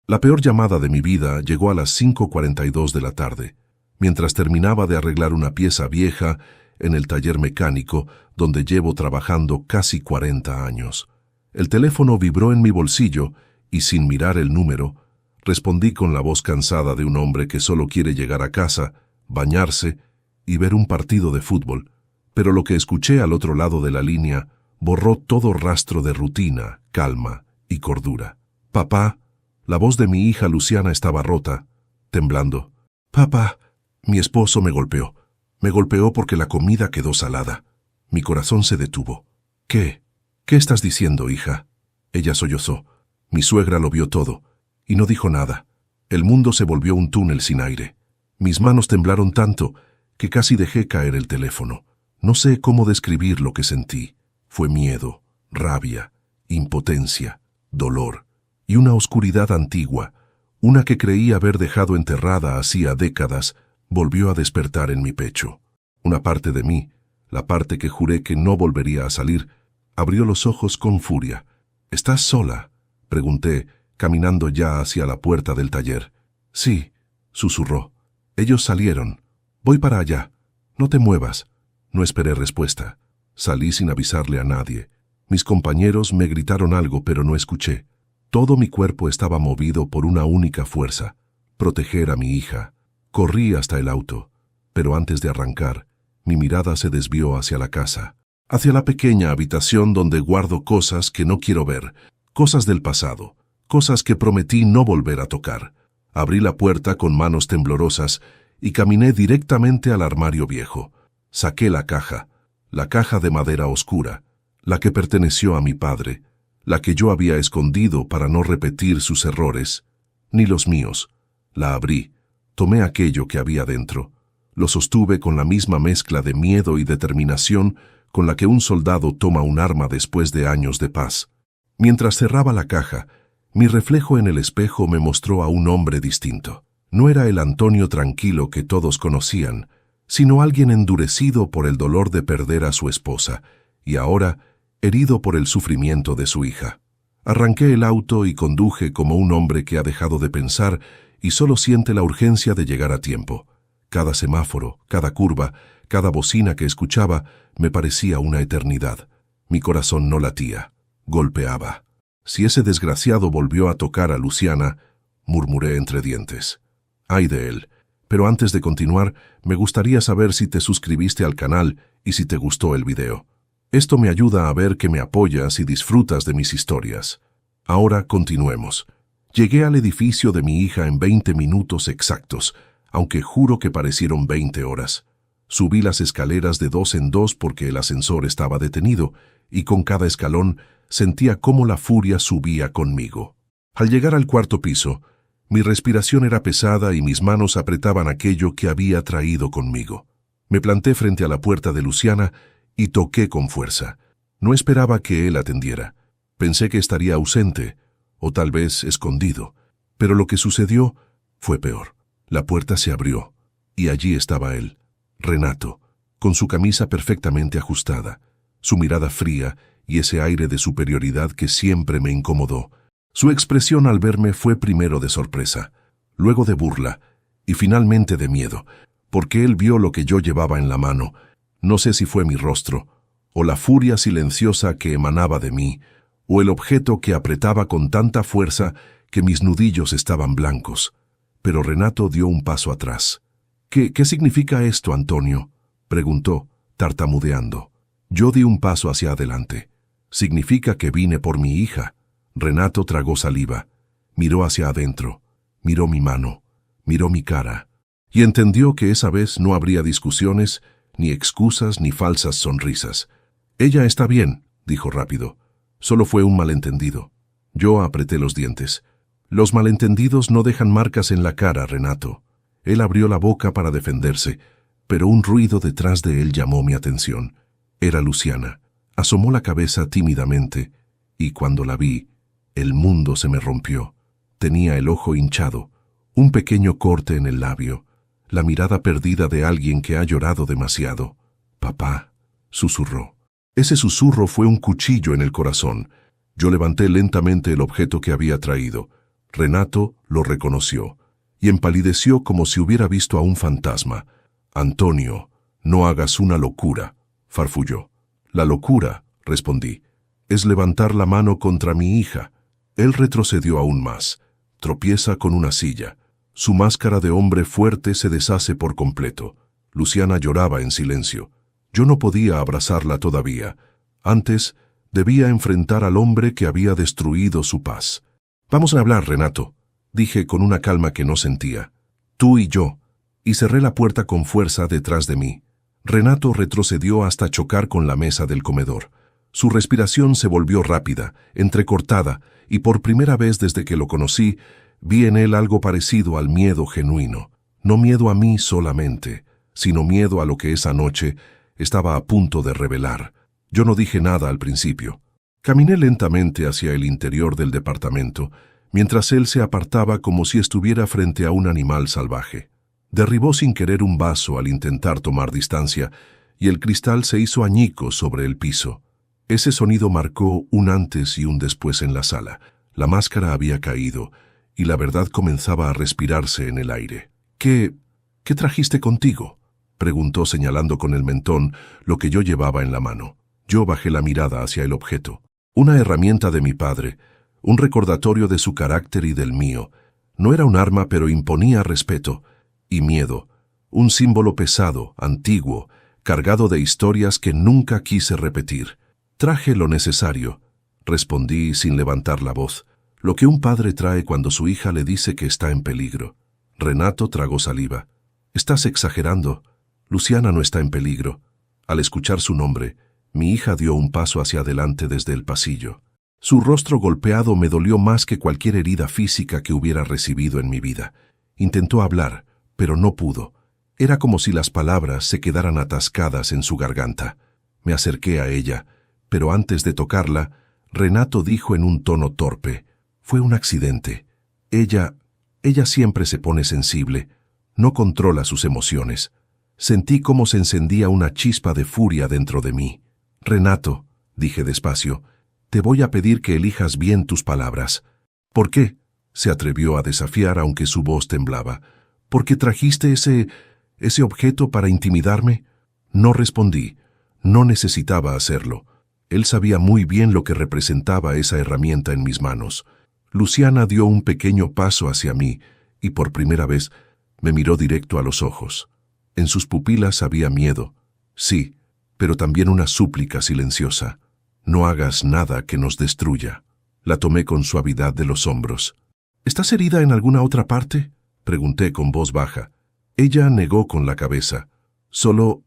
La peor llamada de mi vida llegó a las 5:42 de la tarde, mientras terminaba de arreglar una pieza vieja en el taller mecánico donde llevo trabajando casi 40 años. El teléfono vibró en mi bolsillo y, sin mirar el número, respondí con la voz cansada de un hombre que solo quiere llegar a casa, bañarse y ver un partido de fútbol. Pero lo que escuché al otro lado de la línea borró todo rastro de rutina, calma y cordura. «Papá». La voz de mi hija Luciana estaba rota, temblando. «Papá». Mi esposo me golpeó. Me golpeó porque la comida quedó salada. Mi corazón se detuvo. «¿Qué? ¿Qué estás diciendo, hija?» Ella sollozó. Mi suegra lo vio todo y no dijo nada. El mundo se volvió un túnel sin aire. Mis manos temblaron tanto que casi dejé caer el teléfono. No sé cómo describir lo que sentí. Fue miedo, rabia, impotencia, dolor y una oscuridad antigua, una que creí haber dejado enterrada hacía décadas, volvió a despertar en mi pecho. Una parte de mí, la parte que juré que no volvería a salir, abrió los ojos con furia. «¿Estás sola?», pregunté, caminando ya hacia la puerta del taller. «Sí», susurró. «Ellos salieron. Voy para allá. No te muevas». No esperé respuesta. Salí sin avisarle a nadie. Mis compañeros me gritaron algo, pero no escuché. Todo mi cuerpo estaba movido por una única fuerza: proteger a mi hija. Corrí hasta el auto, pero antes de arrancar, mi mirada se desvió hacia la casa, hacia la pequeña habitación donde guardo cosas que no quiero ver, cosas del pasado, cosas que prometí no volver a tocar. Abrí la puerta con manos temblorosas y caminé directamente al armario viejo. Saqué la caja de madera oscura, la que perteneció a mi padre, la que yo había escondido para no repetir sus errores, ni los míos. La abrí, tomé aquello que había dentro, lo sostuve con la misma mezcla de miedo y determinación con la que un soldado toma un arma después de años de paz. Mientras cerraba la caja, mi reflejo en el espejo me mostró a un hombre distinto. No era el Antonio tranquilo que todos conocían, sino alguien endurecido por el dolor de perder a su esposa y ahora herido por el sufrimiento de su hija. Arranqué el auto y conduje como un hombre que ha dejado de pensar y solo siente la urgencia de llegar a tiempo. Cada semáforo, cada curva, cada bocina que escuchaba me parecía una eternidad. Mi corazón no latía, golpeaba. «Si ese desgraciado volvió a tocar a Luciana», murmuré entre dientes. «Ay de él. Pero antes de continuar, me gustaría saber si te suscribiste al canal y si te gustó el video. Esto me ayuda a ver que me apoyas y disfrutas de mis historias. Ahora continuemos. Llegué al edificio de mi hija en 20 minutos exactos, aunque juro que parecieron 20 horas. Subí las escaleras de 2 en 2 porque el ascensor estaba detenido, y con cada escalón sentía cómo la furia subía conmigo. Al llegar al 4.º piso, mi respiración era pesada y mis manos apretaban aquello que había traído conmigo. Me planté frente a la puerta de Luciana y toqué con fuerza. No esperaba que él atendiera. Pensé que estaría ausente, o tal vez escondido. Pero lo que sucedió fue peor. La puerta se abrió, y allí estaba él, Renato, con su camisa perfectamente ajustada, su mirada fría y ese aire de superioridad que siempre me incomodó. Su expresión al verme fue primero de sorpresa, luego de burla y finalmente de miedo, porque él vio lo que yo llevaba en la mano. No sé si fue mi rostro, o la furia silenciosa que emanaba de mí, o el objeto que apretaba con tanta fuerza que mis nudillos estaban blancos. Pero Renato dio un paso atrás. ¿Qué significa esto, Antonio?», preguntó, tartamudeando. Yo di un paso hacia adelante. «Significa que vine por mi hija». Renato tragó saliva, miró hacia adentro, miró mi mano, miró mi cara, y entendió que esa vez no habría discusiones, ni excusas, ni falsas sonrisas. «Ella está bien», dijo rápido. «Solo fue un malentendido». Yo apreté los dientes. «Los malentendidos no dejan marcas en la cara, Renato». Él abrió la boca para defenderse, pero un ruido detrás de él llamó mi atención. Era Luciana. Asomó la cabeza tímidamente, y cuando la vi, el mundo se me rompió. Tenía el ojo hinchado, un pequeño corte en el labio, la mirada perdida de alguien que ha llorado demasiado. «Papá», susurró. Ese susurro fue un cuchillo en el corazón. Yo levanté lentamente el objeto que había traído. Renato lo reconoció y empalideció como si hubiera visto a un fantasma. «Antonio, no hagas una locura», farfulló. «La locura», respondí, «es levantar la mano contra mi hija». Él retrocedió aún más. Tropieza con una silla. Su máscara de hombre fuerte se deshace por completo. Luciana lloraba en silencio. Yo no podía abrazarla todavía. Antes, debía enfrentar al hombre que había destruido su paz. «Vamos a hablar, Renato», dije con una calma que no sentía. «Tú y yo», y cerré la puerta con fuerza detrás de mí. Renato retrocedió hasta chocar con la mesa del comedor. Su respiración se volvió rápida, entrecortada, y por primera vez desde que lo conocí, vi en él algo parecido al miedo genuino. No miedo a mí solamente, sino miedo a lo que esa noche estaba a punto de revelar. Yo no dije nada al principio. Caminé lentamente hacia el interior del departamento, mientras él se apartaba como si estuviera frente a un animal salvaje. Derribó sin querer un vaso al intentar tomar distancia, y el cristal se hizo añicos sobre el piso. Ese sonido marcó un antes y un después en la sala. La máscara había caído, y la verdad comenzaba a respirarse en el aire. ¿Qué trajiste contigo?», preguntó señalando con el mentón lo que yo llevaba en la mano. Yo bajé la mirada hacia el objeto. Una herramienta de mi padre, un recordatorio de su carácter y del mío. No era un arma, pero imponía respeto y miedo. Un símbolo pesado, antiguo, cargado de historias que nunca quise repetir. «Traje lo necesario», respondí sin levantar la voz. Lo que un padre trae cuando su hija le dice que está en peligro. Renato tragó saliva. «Estás exagerando. Luciana no está en peligro». Al escuchar su nombre, mi hija dio un paso hacia adelante desde el pasillo. Su rostro golpeado me dolió más que cualquier herida física que hubiera recibido en mi vida. Intentó hablar, pero no pudo. Era como si las palabras se quedaran atascadas en su garganta. Me acerqué a ella, pero antes de tocarla, Renato dijo en un tono torpe: «Fue un accidente. Ella siempre se pone sensible. No controla sus emociones». Sentí cómo se encendía una chispa de furia dentro de mí. «Renato», dije despacio, «te voy a pedir que elijas bien tus palabras». «¿Por qué?», se atrevió a desafiar aunque su voz temblaba. «¿Por qué trajiste ese objeto para intimidarme?». No respondí. No necesitaba hacerlo. Él sabía muy bien lo que representaba esa herramienta en mis manos. Luciana dio un pequeño paso hacia mí y por primera vez me miró directo a los ojos. En sus pupilas había miedo, sí, pero también una súplica silenciosa. «No hagas nada que nos destruya». La tomé con suavidad de los hombros. «¿Estás herida en alguna otra parte?», pregunté con voz baja. Ella negó con la cabeza. Solo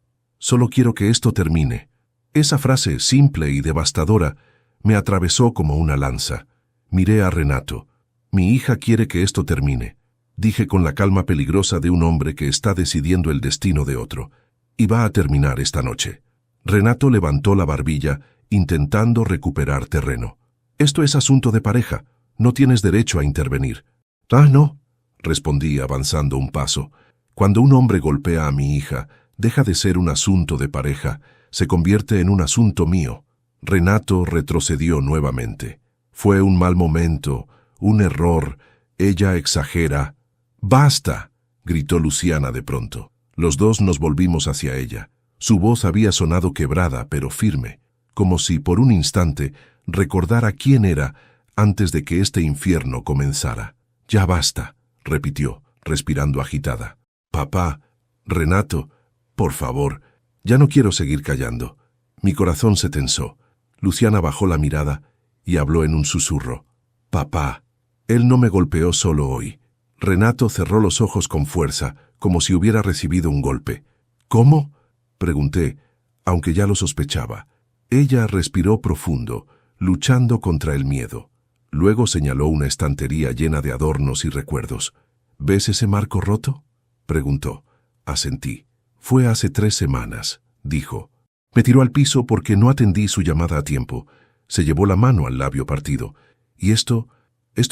quiero que esto termine». Esa frase simple y devastadora me atravesó como una lanza. Miré a Renato. «Mi hija quiere que esto termine», dije con la calma peligrosa de un hombre que está decidiendo el destino de otro. «Y va a terminar esta noche». Renato levantó la barbilla, intentando recuperar terreno. «Esto es asunto de pareja. No tienes derecho a intervenir». «Ah, no», respondí avanzando un paso. «Cuando un hombre golpea a mi hija, deja de ser un asunto de pareja, se convierte en un asunto mío». Renato retrocedió nuevamente. «Fue un mal momento, un error. Ella exagera». «¡Basta!», gritó Luciana de pronto. Los dos nos volvimos hacia ella. Su voz había sonado quebrada, pero firme, como si por un instante recordara quién era antes de que este infierno comenzara. «Ya basta», repitió, respirando agitada. «Papá, Renato, por favor, ya no quiero seguir callando». Mi corazón se tensó. Luciana bajó la mirada y habló en un susurro. «Papá, él no me golpeó solo hoy». Renato cerró los ojos con fuerza, como si hubiera recibido un golpe. «¿Cómo?», pregunté, aunque ya lo sospechaba. Ella respiró profundo, luchando contra el miedo. Luego señaló una estantería llena de adornos y recuerdos. «¿Ves ese marco roto?», preguntó. Asentí. «Fue hace 3 semanas», dijo. Me tiró al piso porque no atendí su llamada a tiempo. Se llevó la mano al labio partido. «Y esto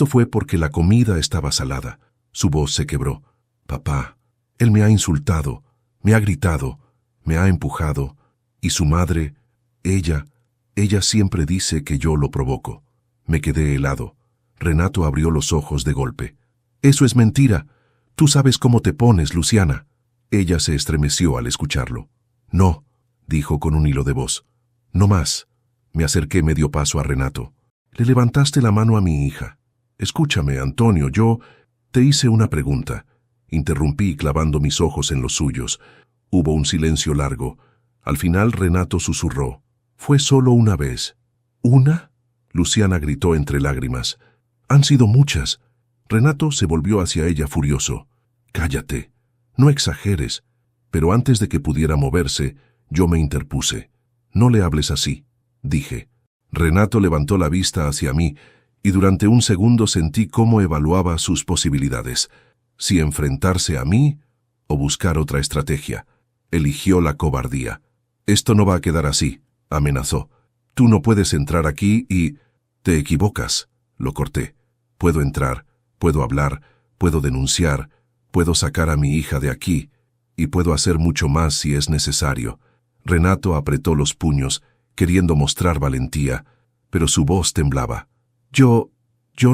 fue porque la comida estaba salada». Su voz se quebró. «Papá, él me ha insultado, me ha gritado, me ha empujado, y su madre, ella siempre dice que yo lo provoco». Me quedé helado. Renato abrió los ojos de golpe. «Eso es mentira. Tú sabes cómo te pones, Luciana». Ella se estremeció al escucharlo. «No», dijo con un hilo de voz. «No más». Me acerqué medio paso a Renato. «Le levantaste la mano a mi hija. Escúchame, Antonio, yo te hice una pregunta». Interrumpí clavando mis ojos en los suyos. Hubo un silencio largo. Al final Renato susurró. «Fue solo una vez». «¿Una?», Luciana gritó entre lágrimas. «Han sido muchas». Renato se volvió hacia ella furioso. «Cállate, no exageres». Pero antes de que pudiera moverse, yo me interpuse. «No le hables así», dije. Renato levantó la vista hacia mí y durante un segundo sentí cómo evaluaba sus posibilidades. Si enfrentarse a mí o buscar otra estrategia. Eligió la cobardía. «Esto no va a quedar así», amenazó. «Tú no puedes entrar aquí y...» «Te equivocas», lo corté. «Puedo entrar, puedo hablar, puedo denunciar, puedo sacar a mi hija de aquí, y puedo hacer mucho más si es necesario». Renato apretó los puños, queriendo mostrar valentía, pero su voz temblaba. Yo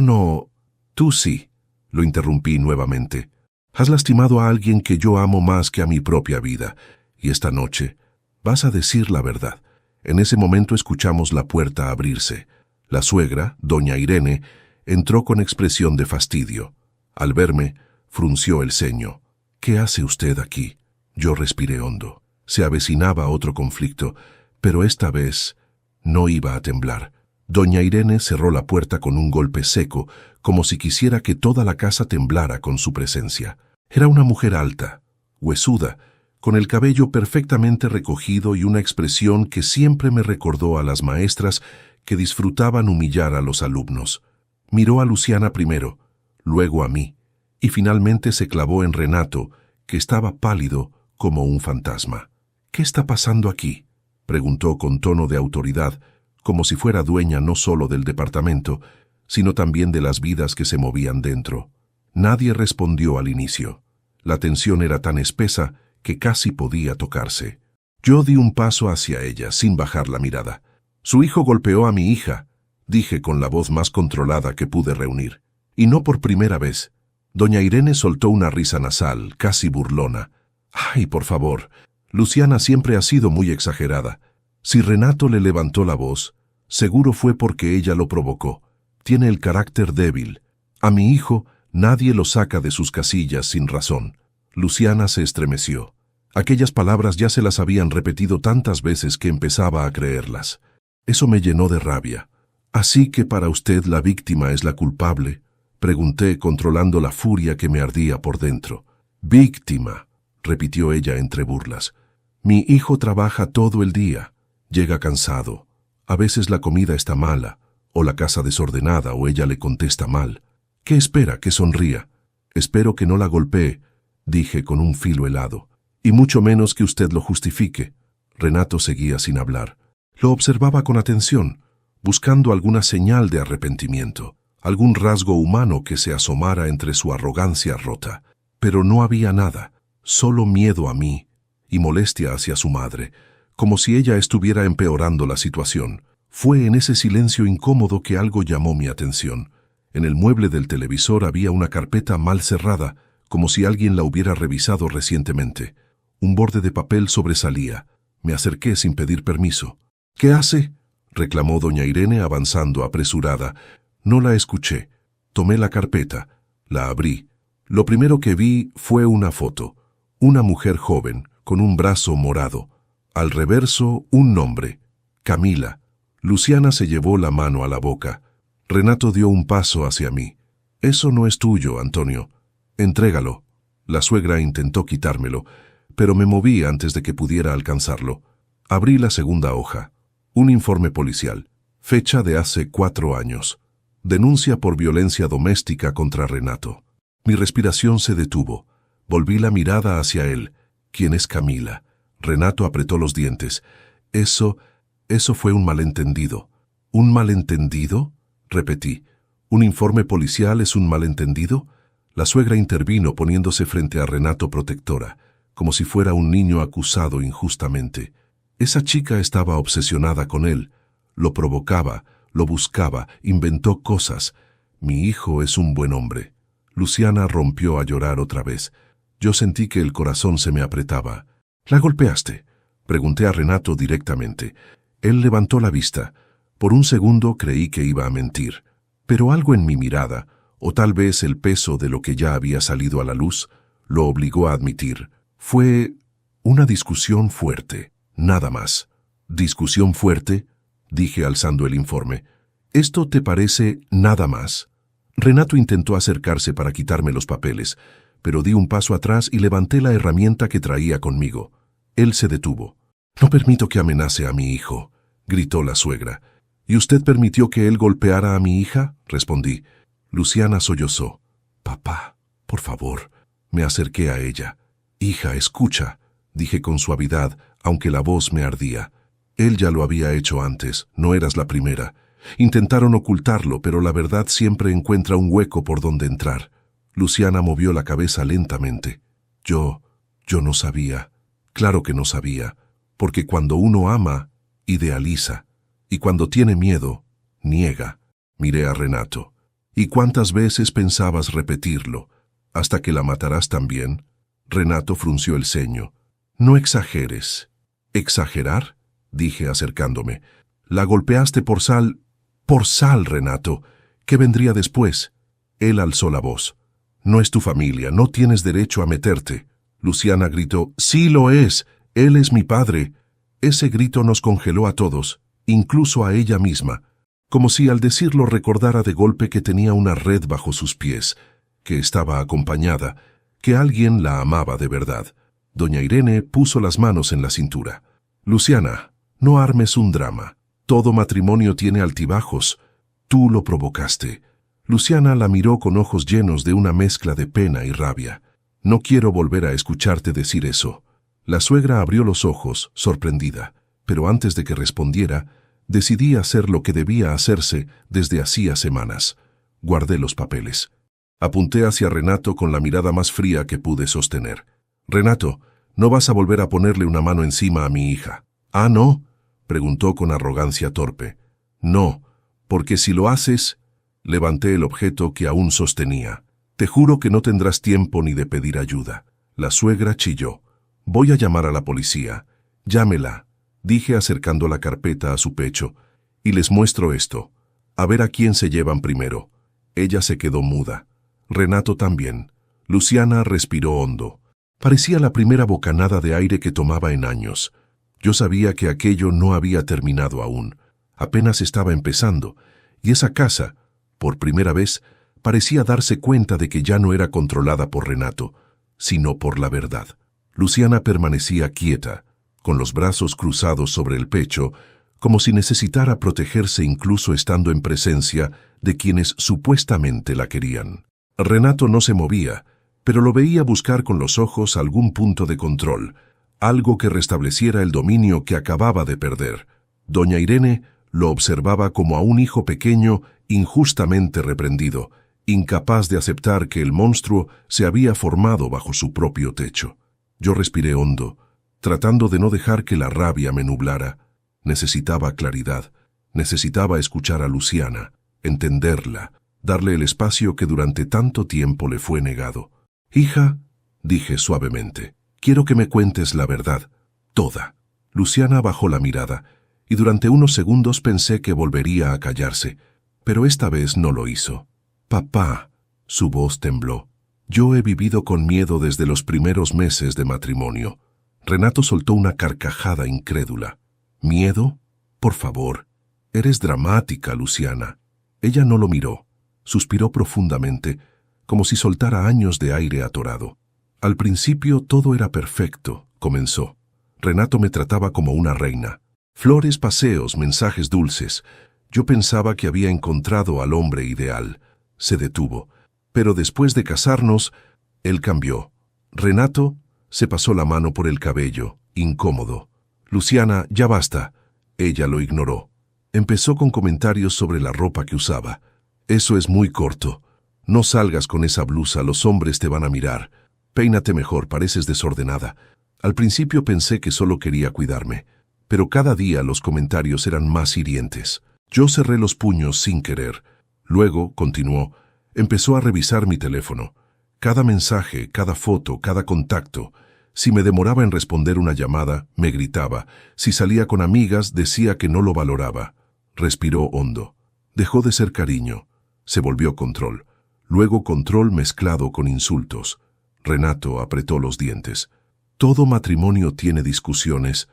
no... Tú sí», lo interrumpí nuevamente. «Has lastimado a alguien que yo amo más que a mi propia vida, y esta noche vas a decir la verdad». En ese momento escuchamos la puerta abrirse. La suegra, doña Irene, entró con expresión de fastidio. Al verme, frunció el ceño. «¿Qué hace usted aquí?». Yo respiré hondo. Se avecinaba otro conflicto, pero esta vez no iba a temblar. Doña Irene cerró la puerta con un golpe seco, como si quisiera que toda la casa temblara con su presencia. Era una mujer alta, huesuda, con el cabello perfectamente recogido y una expresión que siempre me recordó a las maestras que disfrutaban humillar a los alumnos. Miró a Luciana primero, luego a mí, y finalmente se clavó en Renato, que estaba pálido como un fantasma. «¿Qué está pasando aquí?», preguntó con tono de autoridad, como si fuera dueña no solo del departamento, sino también de las vidas que se movían dentro. Nadie respondió al inicio. La tensión era tan espesa que casi podía tocarse. Yo di un paso hacia ella, sin bajar la mirada. «Su hijo golpeó a mi hija», dije con la voz más controlada que pude reunir. «Y no por primera vez». Doña Irene soltó una risa nasal, casi burlona. «Ay, por favor, Luciana siempre ha sido muy exagerada. Si Renato le levantó la voz, seguro fue porque ella lo provocó. Tiene el carácter débil. A mi hijo nadie lo saca de sus casillas sin razón». Luciana se estremeció. Aquellas palabras ya se las habían repetido tantas veces que empezaba a creerlas. Eso me llenó de rabia. «¿Así que para usted la víctima es la culpable?», pregunté, controlando la furia que me ardía por dentro. «Víctima», repitió ella entre burlas. «Mi hijo trabaja todo el día. Llega cansado. A veces la comida está mala, o la casa desordenada, o ella le contesta mal. ¿Qué espera? Que sonría. Espero que no la golpee», dije con un filo helado. «Y mucho menos que usted lo justifique». Renato seguía sin hablar. Lo observaba con atención, buscando alguna señal de arrepentimiento, algún rasgo humano que se asomara entre su arrogancia rota. Pero no había nada, solo miedo a mí y molestia hacia su madre, como si ella estuviera empeorando la situación. Fue en ese silencio incómodo que algo llamó mi atención. En el mueble del televisor había una carpeta mal cerrada, como si alguien la hubiera revisado recientemente. Un borde de papel sobresalía. Me acerqué sin pedir permiso. «¿Qué hace?», reclamó doña Irene avanzando apresurada. No la escuché. Tomé la carpeta, la abrí. Lo primero que vi fue una foto. Una mujer joven, con un brazo morado. Al reverso, un nombre. Camila. Luciana se llevó la mano a la boca. Renato dio un paso hacia mí. «Eso no es tuyo, Antonio. Entrégalo». La suegra intentó quitármelo, pero me moví antes de que pudiera alcanzarlo. Abrí la segunda hoja. Un informe policial. Fecha de hace 4 años. Denuncia por violencia doméstica contra Renato. Mi respiración se detuvo. Volví la mirada hacia él. «¿Quién es Camila?». Renato apretó los dientes. Eso fue un malentendido». «¿Un malentendido?», repetí. «¿Un informe policial es un malentendido?». La suegra intervino poniéndose frente a Renato protectora, como si fuera un niño acusado injustamente. Esa chica estaba obsesionada con él. Lo provocaba, lo buscaba, inventó cosas. Mi hijo es un buen hombre. Luciana rompió a llorar otra vez. Yo sentí que el corazón se me apretaba. ¿La golpeaste?, pregunté a Renato directamente. Él levantó la vista. Por un segundo creí que iba a mentir, pero algo en mi mirada, o tal vez el peso de lo que ya había salido a la luz, lo obligó a admitir. Fue una discusión fuerte, nada más. ¿Discusión fuerte?, dije alzando el informe. ¿Esto te parece nada más? Renato intentó acercarse para quitarme los papeles, pero di un paso atrás y levanté la herramienta que traía conmigo. Él se detuvo. «No permito que amenace a mi hijo», gritó la suegra. «¿Y usted permitió que él golpeara a mi hija?», respondí. Luciana sollozó. «Papá, por favor». Me acerqué a ella. «Hija, escucha», dije con suavidad, aunque la voz me ardía. Él ya lo había hecho antes, no eras la primera. Intentaron ocultarlo, pero la verdad siempre encuentra un hueco por donde entrar. Luciana movió la cabeza lentamente. Yo no sabía. Claro que no sabía, porque cuando uno ama, idealiza, y cuando tiene miedo, niega. Miré a Renato. ¿Y cuántas veces pensabas repetirlo? ¿Hasta que la matarás también? Renato frunció el ceño. No exageres. ¿Exagerar?, dije acercándome. La golpeaste por sal. Por sal, Renato. ¿Qué vendría después? Él alzó la voz. No es tu familia, no tienes derecho a meterte. Luciana gritó. Sí lo es. Él es mi padre. Ese grito nos congeló a todos, incluso a ella misma, como si al decirlo recordara de golpe que tenía una red bajo sus pies, que estaba acompañada, que alguien la amaba de verdad. Doña Irene puso las manos en la cintura. Luciana, no armes un drama. Todo matrimonio tiene altibajos. Tú lo provocaste. Luciana la miró con ojos llenos de una mezcla de pena y rabia. No quiero volver a escucharte decir eso. La suegra abrió los ojos, sorprendida, pero antes de que respondiera, decidí hacer lo que debía hacerse desde hacía semanas. Guardé los papeles. Apunté hacia Renato con la mirada más fría que pude sostener. Renato, no vas a volver a ponerle una mano encima a mi hija. ¿Ah, no?, preguntó con arrogancia torpe. No, porque si lo haces... Levanté el objeto que aún sostenía. Te juro que no tendrás tiempo ni de pedir ayuda. La suegra chilló. Voy a llamar a la policía. Llámela, dije acercando la carpeta a su pecho, y les muestro esto. A ver a quién se llevan primero. Ella se quedó muda. Renato también. Luciana respiró hondo. Parecía la primera bocanada de aire que tomaba en años. Yo sabía que aquello no había terminado aún. Apenas estaba empezando, y esa casa, por primera vez, parecía darse cuenta de que ya no era controlada por Renato, sino por la verdad. Luciana permanecía quieta, con los brazos cruzados sobre el pecho, como si necesitara protegerse incluso estando en presencia de quienes supuestamente la querían. Renato no se movía, pero lo veía buscar con los ojos algún punto de control, algo que restableciera el dominio que acababa de perder. Doña Irene lo observaba como a un hijo pequeño injustamente reprendido, incapaz de aceptar que el monstruo se había formado bajo su propio techo. Yo respiré hondo, tratando de no dejar que la rabia me nublara. Necesitaba claridad, necesitaba escuchar a Luciana, entenderla, darle el espacio que durante tanto tiempo le fue negado. «Hija», dije suavemente, «quiero que me cuentes la verdad, toda». Luciana bajó la mirada, y durante unos segundos pensé que volvería a callarse, pero esta vez no lo hizo. «Papá», su voz tembló. «Yo he vivido con miedo desde los primeros meses de matrimonio». Renato soltó una carcajada incrédula. «¿Miedo? Por favor. Eres dramática, Luciana». Ella no lo miró. Suspiró profundamente, como si soltara años de aire atorado. «Al principio todo era perfecto», comenzó. «Renato me trataba como una reina. Flores, paseos, mensajes dulces. Yo pensaba que había encontrado al hombre ideal». Se detuvo. «Pero después de casarnos, él cambió. Renato se pasó la mano por el cabello, incómodo. Luciana, ya basta». Ella lo ignoró. Empezó con comentarios sobre la ropa que usaba. «Eso es muy corto. No salgas con esa blusa, los hombres te van a mirar. Peínate mejor, pareces desordenada». Al principio pensé que solo quería cuidarme, pero cada día los comentarios eran más hirientes. Yo cerré los puños sin querer. Luego, continuó, empezó a revisar mi teléfono. Cada mensaje, cada foto, cada contacto. Si me demoraba en responder una llamada, me gritaba. Si salía con amigas, decía que no lo valoraba. Respiró hondo. Dejó de ser cariño. Se volvió control. Luego control mezclado con insultos. Renato apretó los dientes. Todo matrimonio tiene discusiones.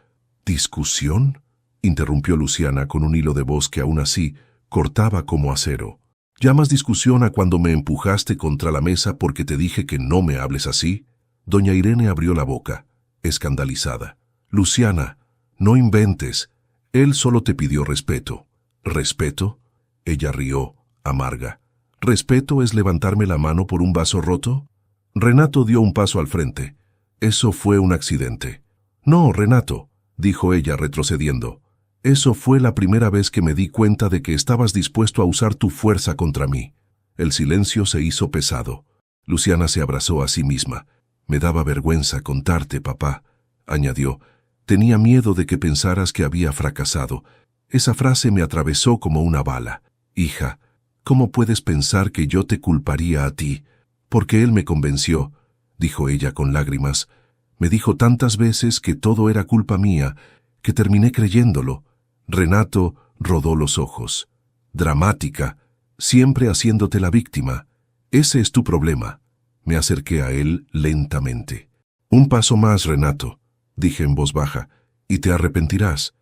¿Discusión?, interrumpió Luciana con un hilo de voz que aún así cortaba como acero. ¿Llamas discusión a cuando me empujaste contra la mesa porque te dije que no me hables así? Doña Irene abrió la boca, escandalizada. Luciana, no inventes. Él solo te pidió respeto. ¿Respeto? Ella rió, amarga. ¿Respeto es levantarme la mano por un vaso roto? Renato dio un paso al frente. Eso fue un accidente. No, Renato, dijo ella retrocediendo. Eso fue la primera vez que me di cuenta de que estabas dispuesto a usar tu fuerza contra mí. El silencio se hizo pesado. Luciana se abrazó a sí misma. Me daba vergüenza contarte, papá, añadió. Tenía miedo de que pensaras que había fracasado. Esa frase me atravesó como una bala. Hija, ¿cómo puedes pensar que yo te culparía a ti? Porque él me convenció, dijo ella con lágrimas. Me dijo tantas veces que todo era culpa mía, que terminé creyéndolo. Renato rodó los ojos. Dramática, siempre haciéndote la víctima. Ese es tu problema. Me acerqué a él lentamente. Un paso más, Renato, dije en voz baja, y te arrepentirás.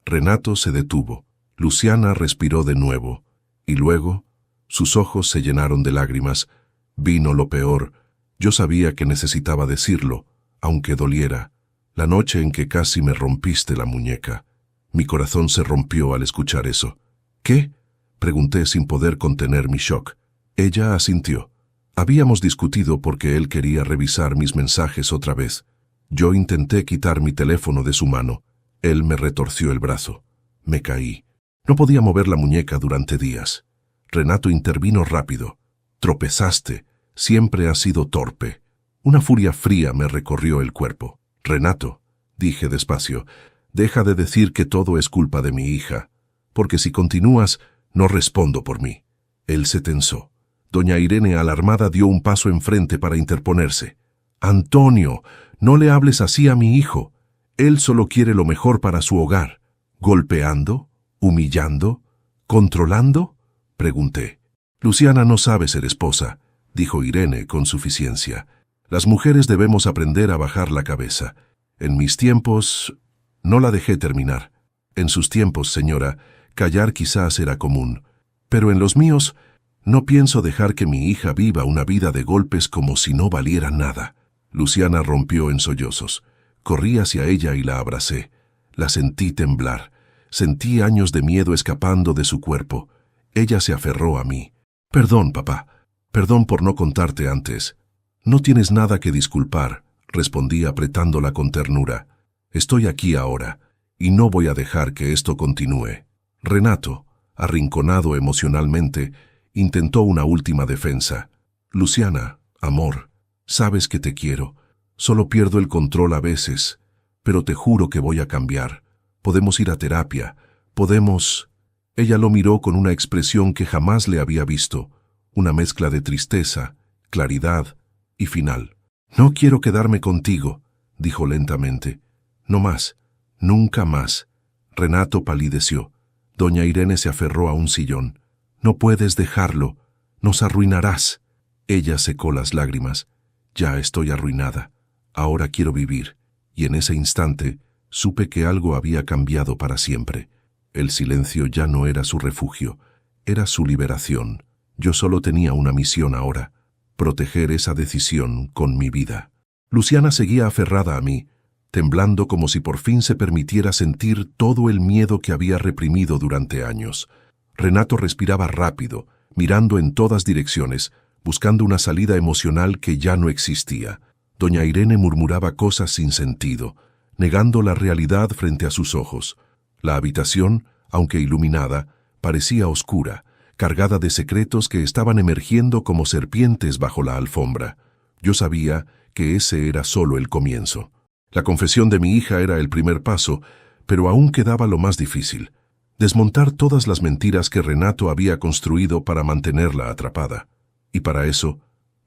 Renato se detuvo. Luciana respiró de nuevo, y luego sus ojos se llenaron de lágrimas. Vino lo peor. Yo sabía que necesitaba decirlo, aunque doliera. La noche en que casi me rompiste la muñeca. Mi corazón se rompió al escuchar eso. ¿Qué?, pregunté sin poder contener mi shock. Ella asintió. Habíamos discutido porque él quería revisar mis mensajes otra vez. Yo intenté quitar mi teléfono de su mano. Él me retorció el brazo. Me caí. No podía mover la muñeca durante días. Renato intervino rápido. Tropezaste. Siempre has sido torpe. Una furia fría me recorrió el cuerpo. Renato, dije despacio, deja de decir que todo es culpa de mi hija, porque si continúas, no respondo por mí. Él se tensó. Doña Irene, alarmada, dio un paso enfrente para interponerse. Antonio, no le hables así a mi hijo. Él solo quiere lo mejor para su hogar. ¿Golpeando? ¿Humillando? ¿Controlando?, pregunté. Luciana no sabe ser esposa, dijo Irene con suficiencia. Las mujeres debemos aprender a bajar la cabeza. En mis tiempos... No la dejé terminar. En sus tiempos, señora, callar quizás era común. Pero en los míos, no pienso dejar que mi hija viva una vida de golpes como si no valiera nada. Luciana rompió en sollozos. Corrí hacia ella y la abracé. La sentí temblar. Sentí años de miedo escapando de su cuerpo. Ella se aferró a mí. Perdón, papá. Perdón por no contarte antes. No tienes nada que disculpar, respondí apretándola con ternura. Estoy aquí ahora, y no voy a dejar que esto continúe. Renato, arrinconado emocionalmente, intentó una última defensa. Luciana, amor, sabes que te quiero. Solo pierdo el control a veces, pero te juro que voy a cambiar. Podemos ir a terapia, podemos... Ella lo miró con una expresión que jamás le había visto, una mezcla de tristeza, claridad y final. No quiero quedarme contigo, dijo lentamente. No más, nunca más. Renato palideció. Doña Irene se aferró a un sillón. No puedes dejarlo, nos arruinarás. Ella secó las lágrimas. Ya estoy arruinada. Ahora quiero vivir. Y en ese instante supe que algo había cambiado para siempre. El silencio ya no era su refugio, era su liberación. Yo solo tenía una misión ahora, proteger esa decisión con mi vida. Luciana seguía aferrada a mí, temblando como si por fin se permitiera sentir todo el miedo que había reprimido durante años. Renato respiraba rápido, mirando en todas direcciones, buscando una salida emocional que ya no existía. Doña Irene murmuraba cosas sin sentido, negando la realidad frente a sus ojos. La habitación, aunque iluminada, parecía oscura, cargada de secretos que estaban emergiendo como serpientes bajo la alfombra. Yo sabía que ese era solo el comienzo. La confesión de mi hija era el primer paso, pero aún quedaba lo más difícil. Desmontar todas las mentiras que Renato había construido para mantenerla atrapada. Y para eso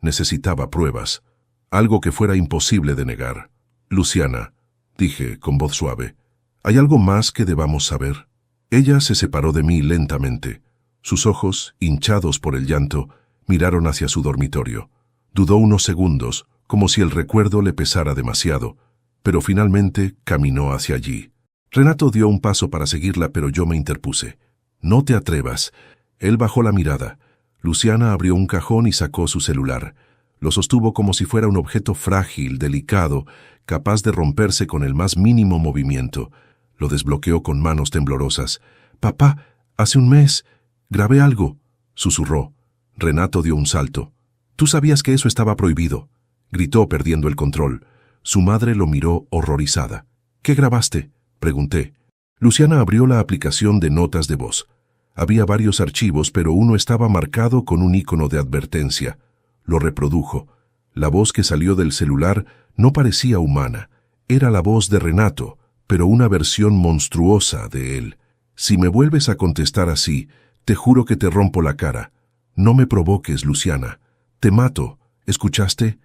necesitaba pruebas, algo que fuera imposible de negar. Luciana, dije con voz suave, ¿hay algo más que debamos saber? Ella se separó de mí lentamente. Sus ojos, hinchados por el llanto, miraron hacia su dormitorio. Dudó unos segundos, como si el recuerdo le pesara demasiado, pero finalmente caminó hacia allí. Renato dio un paso para seguirla, pero yo me interpuse. No te atrevas. Él bajó la mirada. Luciana abrió un cajón y sacó su celular. Lo sostuvo como si fuera un objeto frágil, delicado, capaz de romperse con el más mínimo movimiento. Lo desbloqueó con manos temblorosas. «Papá, hace un mes grabé algo», susurró. Renato dio un salto. «Tú sabías que eso estaba prohibido», gritó perdiendo el control. Su madre lo miró horrorizada. «¿Qué grabaste?», pregunté. Luciana abrió la aplicación de notas de voz. Había varios archivos, pero uno estaba marcado con un icono de advertencia. Lo reprodujo. La voz que salió del celular no parecía humana. Era la voz de Renato, pero una versión monstruosa de él. «Si me vuelves a contestar así, te juro que te rompo la cara. No me provoques, Luciana. Te mato. ¿Escuchaste?».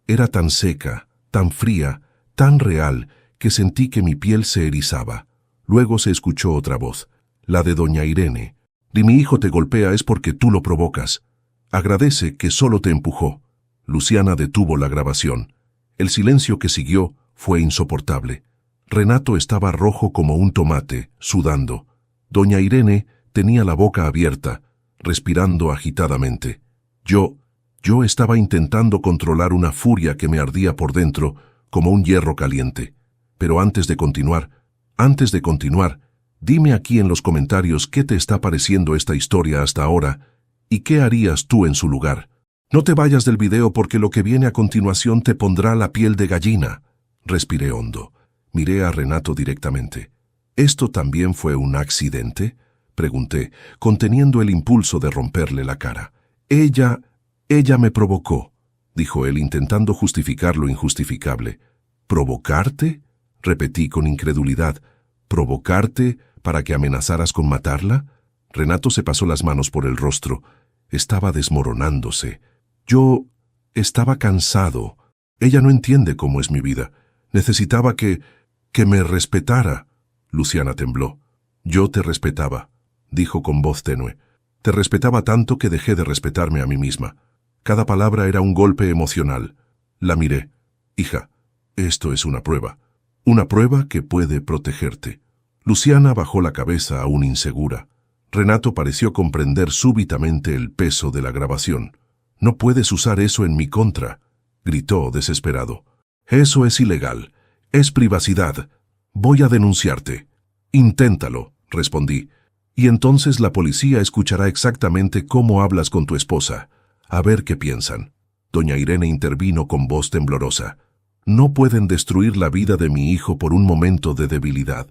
Era tan seca, tan fría, tan real, que sentí que mi piel se erizaba. Luego se escuchó otra voz, la de doña Irene. «Si mi hijo te golpea es porque tú lo provocas. Agradece que solo te empujó». Luciana detuvo la grabación. El silencio que siguió fue insoportable. Renato estaba rojo como un tomate, sudando. Doña Irene tenía la boca abierta, respirando agitadamente. Yo estaba intentando controlar una furia que me ardía por dentro como un hierro caliente. Pero antes de continuar, dime aquí en los comentarios qué te está pareciendo esta historia hasta ahora y qué harías tú en su lugar. No te vayas del video porque lo que viene a continuación te pondrá la piel de gallina. Respiré hondo. Miré a Renato directamente. ¿Esto también fue un accidente?, pregunté, conteniendo el impulso de romperle la cara. Ella me provocó», dijo él intentando justificar lo injustificable. «¿Provocarte?», repetí con incredulidad. «¿Provocarte para que amenazaras con matarla?». Renato se pasó las manos por el rostro. Estaba desmoronándose. Yo estaba cansado. Ella no entiende cómo es mi vida. Necesitaba que me respetara. Luciana tembló. «Yo te respetaba», dijo con voz tenue. «Te respetaba tanto que dejé de respetarme a mí misma». Cada palabra era un golpe emocional. La miré. «Hija, esto es una prueba que puede protegerte». Luciana bajó la cabeza aún insegura. Renato pareció comprender súbitamente el peso de la grabación. «No puedes usar eso en mi contra», gritó desesperado. «Eso es ilegal. Es privacidad. Voy a denunciarte». «Inténtalo», respondí. «Y entonces la policía escuchará exactamente cómo hablas con tu esposa. A ver qué piensan». Doña Irene intervino con voz temblorosa. «No pueden destruir la vida de mi hijo por un momento de debilidad.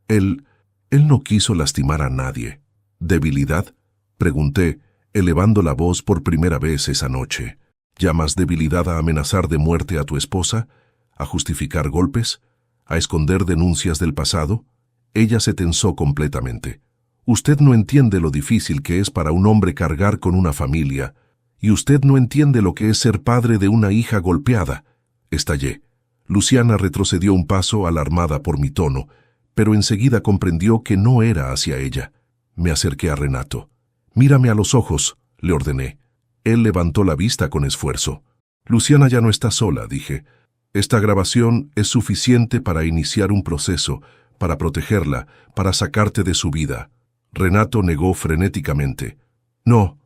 Él no quiso lastimar a nadie». «¿Debilidad?», pregunté, elevando la voz por primera vez esa noche. «¿Llamas debilidad a amenazar de muerte a tu esposa? ¿A justificar golpes? ¿A esconder denuncias del pasado?». Ella se tensó completamente. «Usted no entiende lo difícil que es para un hombre cargar con una familia, y usted no entiende lo que es ser padre de una hija golpeada». Estallé. Luciana retrocedió un paso alarmada por mi tono, pero enseguida comprendió que no era hacia ella. Me acerqué a Renato. «Mírame a los ojos», le ordené. Él levantó la vista con esfuerzo. «Luciana ya no está sola», dije. «Esta grabación es suficiente para iniciar un proceso, para protegerla, para sacarte de su vida». Renato negó frenéticamente. «No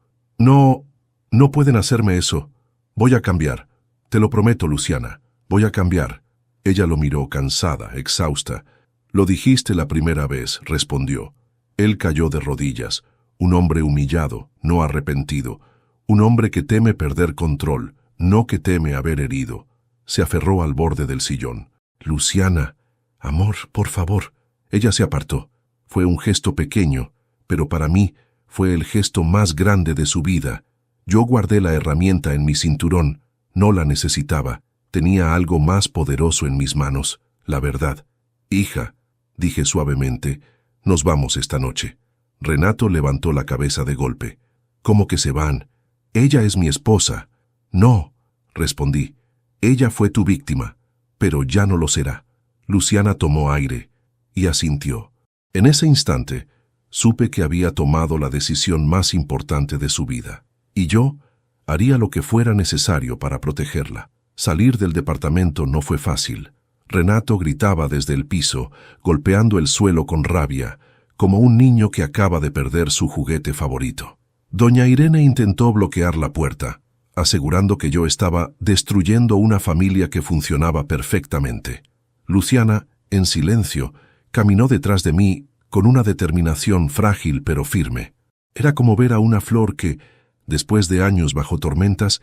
pueden hacerme eso. Voy a cambiar. Te lo prometo, Luciana. Voy a cambiar». Ella lo miró cansada, exhausta. «Lo dijiste la primera vez», respondió. Él cayó de rodillas. Un hombre humillado, no arrepentido. Un hombre que teme perder control, no que teme haber herido. Se aferró al borde del sillón. «Luciana, amor, por favor». Ella se apartó. Fue un gesto pequeño, pero para mí fue el gesto más grande de su vida. Yo guardé la herramienta en mi cinturón. No la necesitaba. Tenía algo más poderoso en mis manos, la verdad. «Hija», dije suavemente, «nos vamos esta noche». Renato levantó la cabeza de golpe. ¿Cómo que se van? Ella es mi esposa. No, respondí. Ella fue tu víctima, pero ya no lo será. Luciana tomó aire y asintió. En ese instante, supe que había tomado la decisión más importante de su vida. Y yo haría lo que fuera necesario para protegerla. Salir del departamento no fue fácil. Renato gritaba desde el piso, golpeando el suelo con rabia, como un niño que acaba de perder su juguete favorito. Doña Irene intentó bloquear la puerta, asegurando que yo estaba destruyendo una familia que funcionaba perfectamente. Luciana, en silencio, caminó detrás de mí con una determinación frágil pero firme. Era como ver a una flor que, después de años bajo tormentas,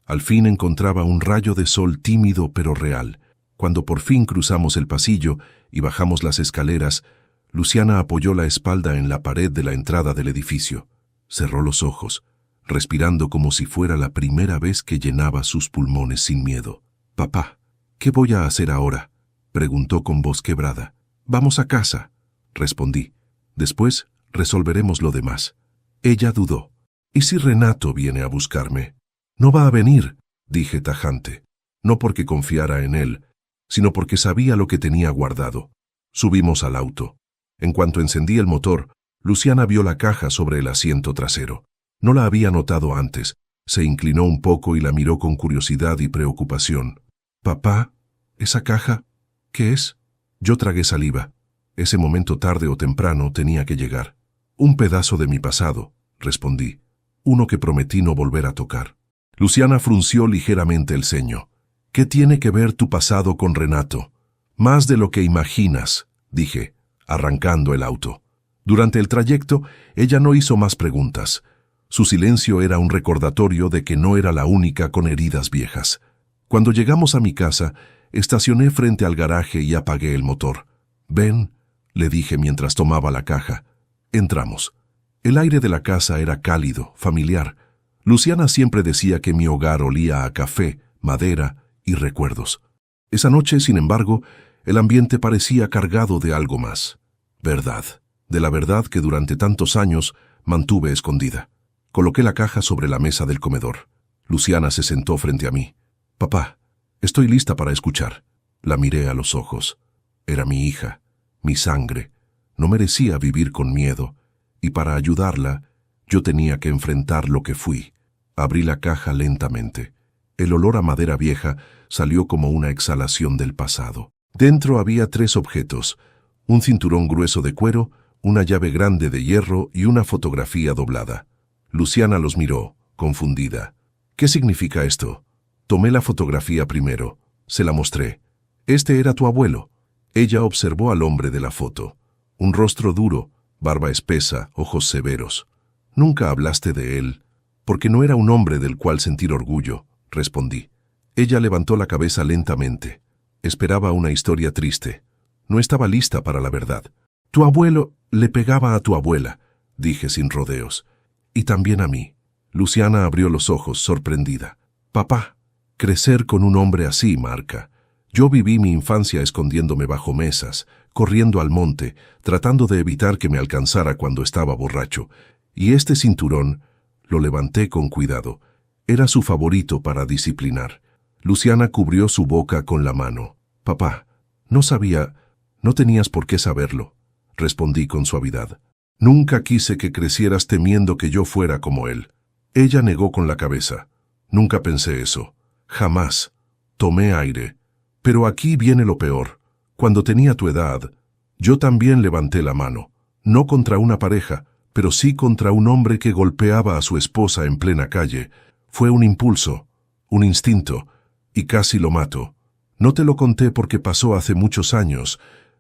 al fin encontraba un rayo de sol tímido pero real. Cuando por fin cruzamos el pasillo y bajamos las escaleras, Luciana apoyó la espalda en la pared de la entrada del edificio. Cerró los ojos, respirando como si fuera la primera vez que llenaba sus pulmones sin miedo. «Papá, ¿qué voy a hacer ahora?», preguntó con voz quebrada. «Vamos a casa», respondí. «Después resolveremos lo demás». Ella dudó. «¿Y si Renato viene a buscarme?» «No va a venir», dije tajante. No porque confiara en él, sino porque sabía lo que tenía guardado. Subimos al auto. En cuanto encendí el motor, Luciana vio la caja sobre el asiento trasero. No la había notado antes. Se inclinó un poco y la miró con curiosidad y preocupación. «Papá, ¿esa caja? ¿Qué es?» Yo tragué saliva. Ese momento tarde o temprano tenía que llegar. «Un pedazo de mi pasado», respondí. «Uno que prometí no volver a tocar». Luciana frunció ligeramente el ceño. «¿Qué tiene que ver tu pasado con Renato?» «Más de lo que imaginas», dije, arrancando el auto. Durante el trayecto, ella no hizo más preguntas. Su silencio era un recordatorio de que no era la única con heridas viejas. Cuando llegamos a mi casa, estacioné frente al garaje y apagué el motor. «Ven», le dije mientras tomaba la caja. Entramos. El aire de la casa era cálido, familiar. Luciana siempre decía que mi hogar olía a café, madera y recuerdos. Esa noche, sin embargo, el ambiente parecía cargado de algo más. Verdad. De la verdad que durante tantos años mantuve escondida. Coloqué la caja sobre la mesa del comedor. Luciana se sentó frente a mí. «Papá, estoy lista para escuchar». La miré a los ojos. Era mi hija, mi sangre. No merecía vivir con miedo, y para ayudarla, yo tenía que enfrentar lo que fui. Abrí la caja lentamente. El olor a madera vieja salió como una exhalación del pasado. Dentro había 3 objetos: un cinturón grueso de cuero, una llave grande de hierro y una fotografía doblada. Luciana los miró, confundida. «¿Qué significa esto?» Tomé la fotografía primero. Se la mostré. «Este era tu abuelo». Ella observó al hombre de la foto. Un rostro duro, barba espesa, ojos severos. «Nunca hablaste de él, porque no era un hombre del cual sentir orgullo», respondí. Ella levantó la cabeza lentamente. Esperaba una historia triste. No estaba lista para la verdad. «Tu abuelo le pegaba a tu abuela», dije sin rodeos. «Y también a mí». Luciana abrió los ojos, sorprendida. «Papá, crecer con un hombre así marca. Yo viví mi infancia escondiéndome bajo mesas, corriendo al monte, tratando de evitar que me alcanzara cuando estaba borracho. Y este cinturón, lo levanté con cuidado. Era su favorito para disciplinar». Luciana cubrió su boca con la mano. «Papá, no sabía, no tenías por qué saberlo», respondí con suavidad. «Nunca quise que crecieras temiendo que yo fuera como él». Ella negó con la cabeza. «Nunca pensé eso. Jamás». Tomé aire. «Pero aquí viene lo peor. Cuando tenía tu edad, yo también levanté la mano. No contra una pareja, pero sí contra un hombre que golpeaba a su esposa en plena calle. Fue un impulso, un instinto, y casi lo mato. No te lo conté porque pasó hace muchos años,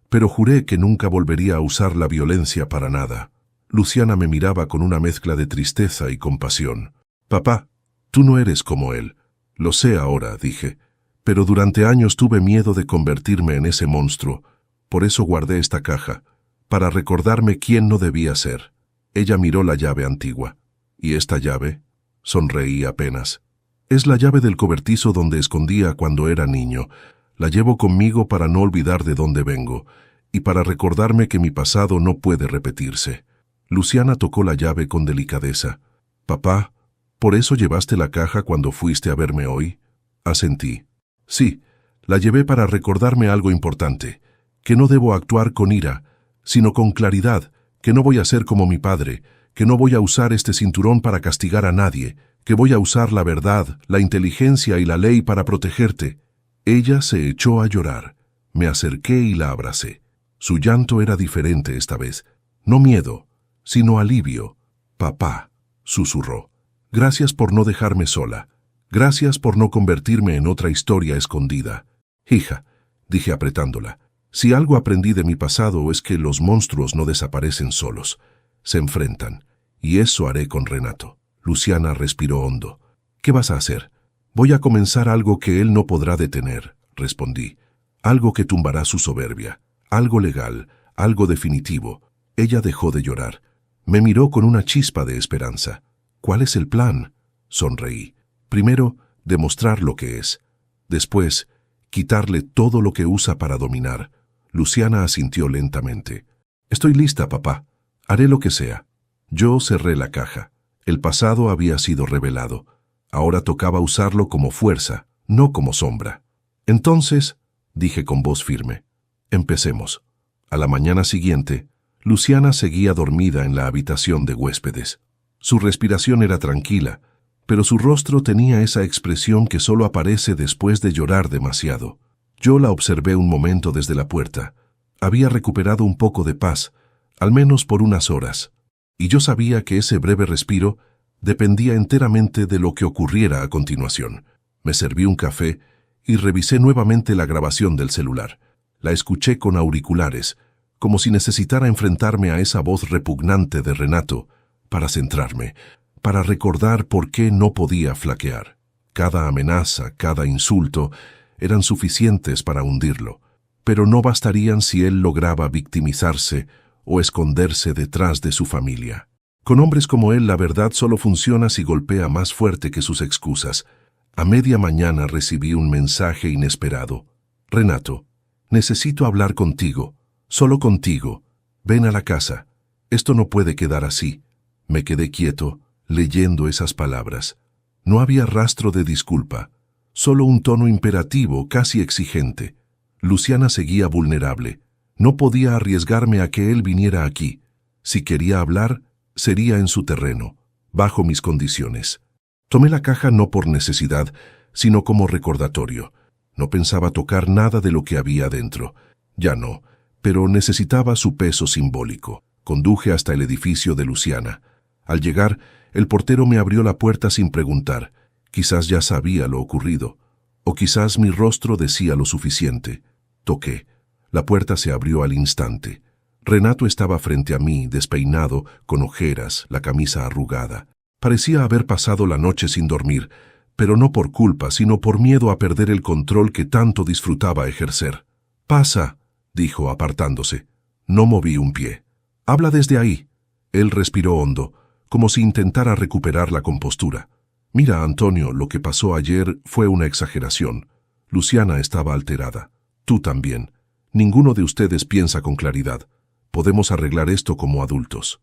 pero juré que nunca volvería a usar la violencia para nada». Luciana me miraba con una mezcla de tristeza y compasión. «Papá, tú no eres como él». «Lo sé ahora», dije, «pero durante años tuve miedo de convertirme en ese monstruo. Por eso guardé esta caja, para recordarme quién no debía ser». Ella miró la llave antigua. «¿Y esta llave?». Sonreí apenas. «Es la llave del cobertizo donde escondía cuando era niño. La llevo conmigo para no olvidar de dónde vengo, y para recordarme que mi pasado no puede repetirse». Luciana tocó la llave con delicadeza. «Papá, ¿por eso llevaste la caja cuando fuiste a verme hoy?» Asentí. «Sí, la llevé para recordarme algo importante, que no debo actuar con ira, sino con claridad, que no voy a ser como mi padre, que no voy a usar este cinturón para castigar a nadie, que voy a usar la verdad, la inteligencia y la ley para protegerte». Ella se echó a llorar. Me acerqué y la abracé. Su llanto era diferente esta vez. No miedo, sino alivio. «Papá», susurró, «gracias por no dejarme sola. Gracias por no convertirme en otra historia escondida». «Hija», dije apretándola, «si algo aprendí de mi pasado es que los monstruos no desaparecen solos. Se enfrentan. Y eso haré con Renato». Luciana respiró hondo. «¿Qué vas a hacer?» «Voy a comenzar algo que él no podrá detener», respondí. «Algo que tumbará su soberbia. Algo legal, algo definitivo». Ella dejó de llorar. Me miró con una chispa de esperanza. «¿Cuál es el plan?» Sonreí. «Primero, demostrar lo que es. Después, quitarle todo lo que usa para dominar». Luciana asintió lentamente. «Estoy lista, papá. Haré lo que sea». Yo cerré la caja. El pasado había sido revelado. Ahora tocaba usarlo como fuerza, no como sombra. «Entonces», dije con voz firme, «empecemos». A la mañana siguiente, Luciana seguía dormida en la habitación de huéspedes. Su respiración era tranquila, pero su rostro tenía esa expresión que solo aparece después de llorar demasiado. Yo la observé un momento desde la puerta. Había recuperado un poco de paz, al menos por unas horas, y yo sabía que ese breve respiro dependía enteramente de lo que ocurriera a continuación. Me serví un café y revisé nuevamente la grabación del celular. La escuché con auriculares, como si necesitara enfrentarme a esa voz repugnante de Renato, para centrarme, para recordar por qué no podía flaquear. Cada amenaza, cada insulto, eran suficientes para hundirlo, pero no bastarían si él lograba victimizarse o esconderse detrás de su familia. Con hombres como él, la verdad solo funciona si golpea más fuerte que sus excusas. A media mañana recibí un mensaje inesperado. «Renato, necesito hablar contigo, solo contigo. Ven a la casa. Esto no puede quedar así». Me quedé quieto, leyendo esas palabras. No había rastro de disculpa, solo un tono imperativo, casi exigente. Luciana seguía vulnerable. No podía arriesgarme a que él viniera aquí. Si quería hablar, sería en su terreno, bajo mis condiciones. Tomé la caja no por necesidad, sino como recordatorio. No pensaba tocar nada de lo que había dentro. Ya no, pero necesitaba su peso simbólico. Conduje hasta el edificio de Luciana. Al llegar, el portero me abrió la puerta sin preguntar. Quizás ya sabía lo ocurrido, o quizás mi rostro decía lo suficiente. Toqué. La puerta se abrió al instante. Renato estaba frente a mí, despeinado, con ojeras, la camisa arrugada. Parecía haber pasado la noche sin dormir, pero no por culpa, sino por miedo a perder el control que tanto disfrutaba ejercer. «Pasa», dijo apartándose. No moví un pie. «Habla desde ahí». Él respiró hondo, como si intentara recuperar la compostura. «Mira, Antonio, lo que pasó ayer fue una exageración. Luciana estaba alterada. Tú también. Ninguno de ustedes piensa con claridad. Podemos arreglar esto como adultos».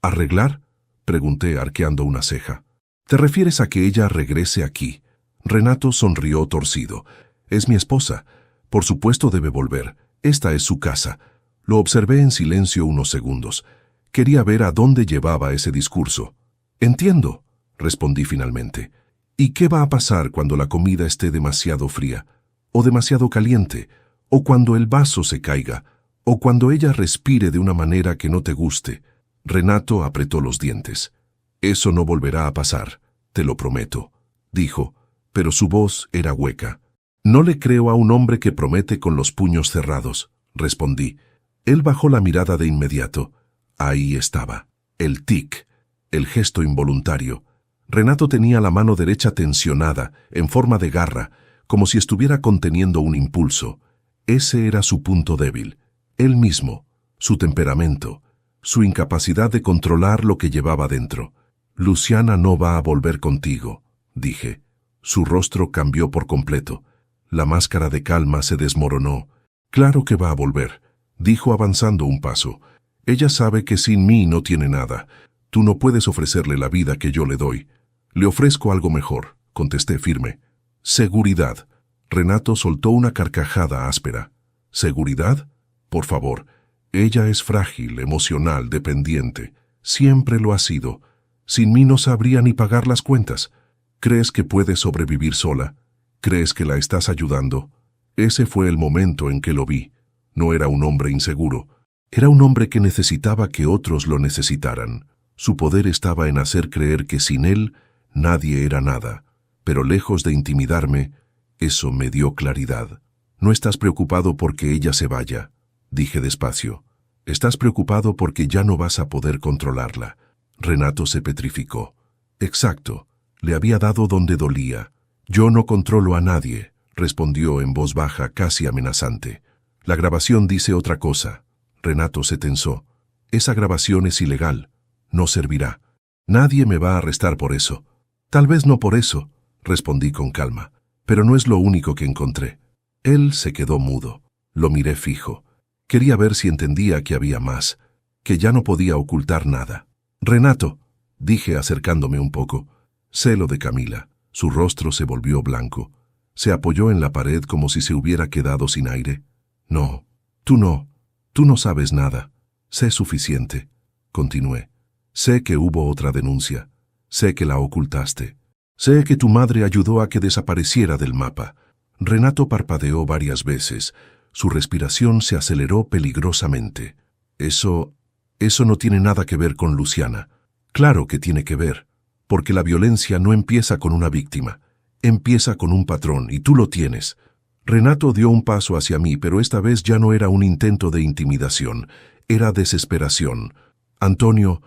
«¿Arreglar?», pregunté arqueando una ceja. «¿Te refieres a que ella regrese aquí?». Renato sonrió torcido. «Es mi esposa. Por supuesto debe volver. Esta es su casa». Lo observé en silencio unos segundos. Quería ver a dónde llevaba ese discurso. «Entiendo», respondí finalmente. «¿Y qué va a pasar cuando la comida esté demasiado fría? ¿O demasiado caliente? ¿O cuando el vaso se caiga? ¿O cuando ella respire de una manera que no te guste?» Renato apretó los dientes. «Eso no volverá a pasar, te lo prometo», dijo, pero su voz era hueca. «No le creo a un hombre que promete con los puños cerrados», respondí. Él bajó la mirada de inmediato. Ahí estaba, el tic, el gesto involuntario. Renato tenía la mano derecha tensionada, en forma de garra, como si estuviera conteniendo un impulso. Ese era su punto débil. Él mismo, su temperamento, su incapacidad de controlar lo que llevaba dentro. «Luciana no va a volver contigo», dije. Su rostro cambió por completo. La máscara de calma se desmoronó. «Claro que va a volver», dijo avanzando un paso. Ella sabe que sin mí no tiene nada. Tú no puedes ofrecerle la vida que yo le doy. Le ofrezco algo mejor, contesté firme. Seguridad. Renato soltó una carcajada áspera. ¿Seguridad? Por favor. Ella es frágil, emocional, dependiente. Siempre lo ha sido. Sin mí no sabría ni pagar las cuentas. ¿Crees que puede sobrevivir sola? ¿Crees que la estás ayudando? Ese fue el momento en que lo vi. No era un hombre inseguro. Era un hombre que necesitaba que otros lo necesitaran. Su poder estaba en hacer creer que sin él nadie era nada. Pero lejos de intimidarme, eso me dio claridad. No estás preocupado porque ella se vaya, dije despacio. Estás preocupado porque ya no vas a poder controlarla. Renato se petrificó. Exacto, le había dado donde dolía. Yo no controlo a nadie, respondió en voz baja, casi amenazante. La grabación dice otra cosa. Renato se tensó. Esa grabación es ilegal. No servirá. Nadie me va a arrestar por eso. Tal vez no por eso, respondí con calma, pero no es lo único que encontré. Él se quedó mudo. Lo miré fijo. Quería ver si entendía que había más, que ya no podía ocultar nada. Renato, dije acercándome un poco, sé lo de Camila. Su rostro se volvió blanco. Se apoyó en la pared como si se hubiera quedado sin aire. No, tú no sabes nada. Sé suficiente, continué. Sé que hubo otra denuncia. Sé que la ocultaste. Sé que tu madre ayudó a que desapareciera del mapa. Renato parpadeó varias veces. Su respiración se aceleró peligrosamente. Eso no tiene nada que ver con Luciana. Claro que tiene que ver, porque la violencia no empieza con una víctima. Empieza con un patrón, y tú lo tienes. Renato dio un paso hacia mí, pero esta vez ya no era un intento de intimidación. Era desesperación. Antonio,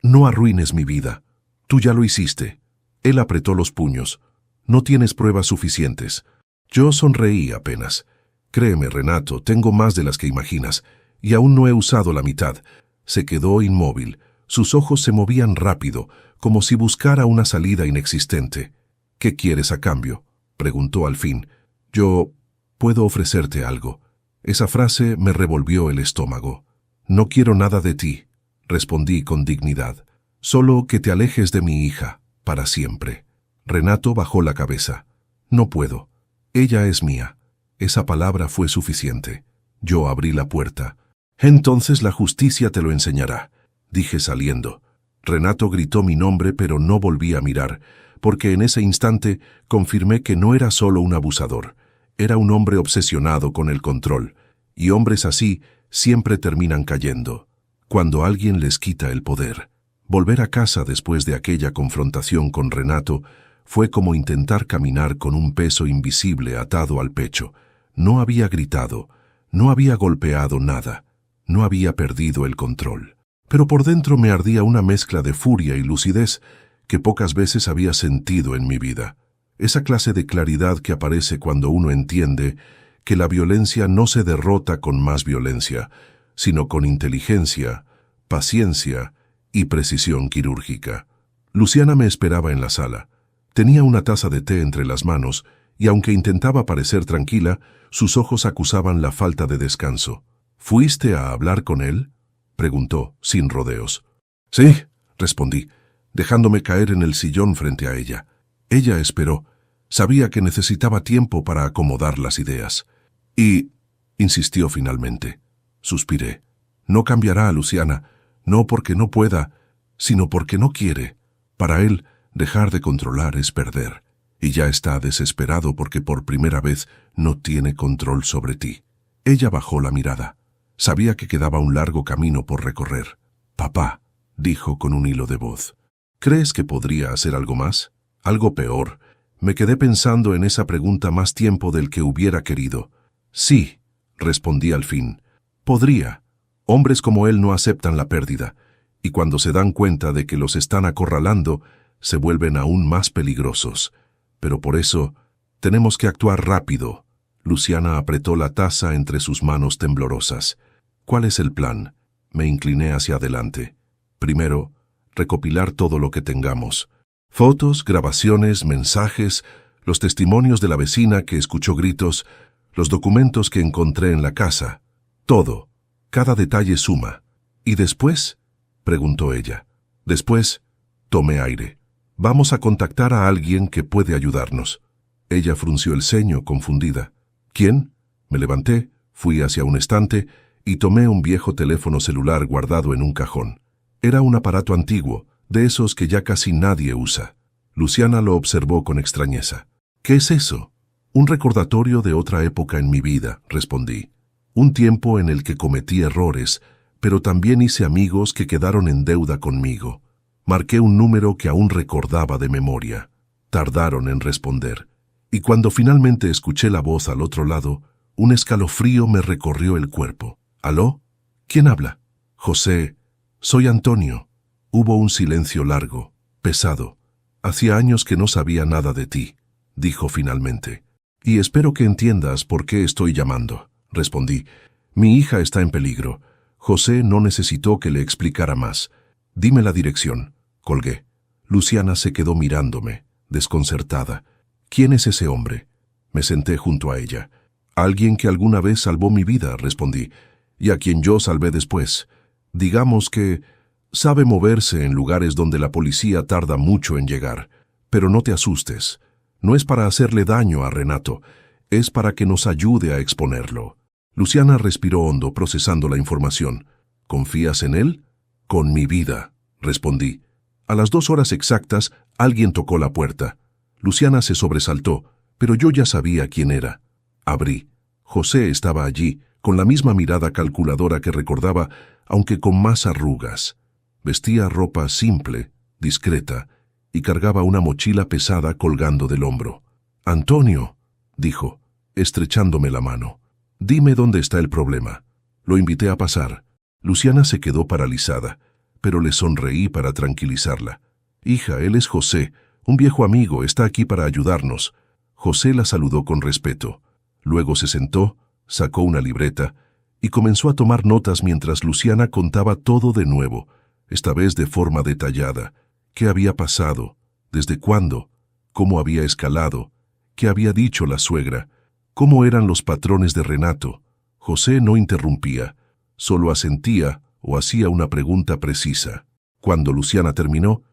no arruines mi vida. Tú ya lo hiciste. Él apretó los puños. No tienes pruebas suficientes. Yo sonreí apenas. Créeme, Renato, tengo más de las que imaginas, y aún no he usado la mitad. Se quedó inmóvil. Sus ojos se movían rápido, como si buscara una salida inexistente. ¿Qué quieres a cambio?, preguntó al fin. Yo puedo ofrecerte algo. Esa frase me revolvió el estómago. No quiero nada de ti, respondí con dignidad. Solo que te alejes de mi hija, para siempre. Renato bajó la cabeza. No puedo. Ella es mía. Esa palabra fue suficiente. Yo abrí la puerta. Entonces la justicia te lo enseñará, dije saliendo. Renato gritó mi nombre, pero no volví a mirar, porque en ese instante confirmé que no era solo un abusador. Era un hombre obsesionado con el control, y hombres así siempre terminan cayendo, cuando alguien les quita el poder. Volver a casa después de aquella confrontación con Renato fue como intentar caminar con un peso invisible atado al pecho. No había gritado, no había golpeado nada, no había perdido el control. Pero por dentro me ardía una mezcla de furia y lucidez que pocas veces había sentido en mi vida. Esa clase de claridad que aparece cuando uno entiende que la violencia no se derrota con más violencia, sino con inteligencia, paciencia y precisión quirúrgica. Luciana me esperaba en la sala. Tenía una taza de té entre las manos y aunque intentaba parecer tranquila, sus ojos acusaban la falta de descanso. ¿Fuiste a hablar con él?, preguntó, sin rodeos. Sí, respondí, dejándome caer en el sillón frente a ella. Ella esperó. Sabía que necesitaba tiempo para acomodar las ideas. Y, insistió finalmente. Suspiré. No cambiará a Luciana, no porque no pueda, sino porque no quiere. Para él, dejar de controlar es perder. Y ya está desesperado porque por primera vez no tiene control sobre ti. Ella bajó la mirada. Sabía que quedaba un largo camino por recorrer. Papá, dijo con un hilo de voz, ¿crees que podría hacer algo más? ¿Algo peor? Me quedé pensando en esa pregunta más tiempo del que hubiera querido. Sí, respondí al fin. Podría. Hombres como él no aceptan la pérdida, y cuando se dan cuenta de que los están acorralando, se vuelven aún más peligrosos. Pero por eso, tenemos que actuar rápido. Luciana apretó la taza entre sus manos temblorosas. ¿Cuál es el plan? Me incliné hacia adelante. Primero, recopilar todo lo que tengamos. Fotos, grabaciones, mensajes, los testimonios de la vecina que escuchó gritos, los documentos que encontré en la casa. Todo. Cada detalle suma. ¿Y después? Preguntó ella. Después, tomé aire. Vamos a contactar a alguien que puede ayudarnos. Ella frunció el ceño, confundida. ¿Quién? Me levanté, fui hacia un estante y tomé un viejo teléfono celular guardado en un cajón. Era un aparato antiguo, de esos que ya casi nadie usa. Luciana lo observó con extrañeza. ¿Qué es eso? Un recordatorio de otra época en mi vida, respondí. Un tiempo en el que cometí errores, pero también hice amigos que quedaron en deuda conmigo. Marqué un número que aún recordaba de memoria. Tardaron en responder. Y cuando finalmente escuché la voz al otro lado, un escalofrío me recorrió el cuerpo. ¿Aló? ¿Quién habla? José, soy Antonio. Hubo un silencio largo, pesado. Hacía años que no sabía nada de ti, dijo finalmente. Y espero que entiendas por qué estoy llamando, respondí. Mi hija está en peligro. José no necesitó que le explicara más. Dime la dirección. Colgué. Luciana se quedó mirándome, desconcertada. ¿Quién es ese hombre? Me senté junto a ella. Alguien que alguna vez salvó mi vida, respondí, y a quien yo salvé después. Digamos que sabe moverse en lugares donde la policía tarda mucho en llegar. Pero no te asustes. No es para hacerle daño a Renato, es para que nos ayude a exponerlo. Luciana respiró hondo, procesando la información. ¿Confías en él? Con mi vida, respondí. A las 2 horas exactas, alguien tocó la puerta. Luciana se sobresaltó, pero yo ya sabía quién era. Abrí. José estaba allí, con la misma mirada calculadora que recordaba, aunque con más arrugas. Vestía ropa simple, discreta, y cargaba una mochila pesada colgando del hombro. «Antonio», dijo, estrechándome la mano. «Dime dónde está el problema». Lo invité a pasar. Luciana se quedó paralizada, pero le sonreí para tranquilizarla. «Hija, él es José, un viejo amigo, está aquí para ayudarnos». José la saludó con respeto. Luego se sentó, sacó una libreta y comenzó a tomar notas mientras Luciana contaba todo de nuevo, esta vez de forma detallada. ¿Qué había pasado? ¿Desde cuándo? ¿Cómo había escalado? ¿Qué había dicho la suegra? ¿Cómo eran los patrones de Renato? José no interrumpía, solo asentía o hacía una pregunta precisa. Cuando Luciana terminó,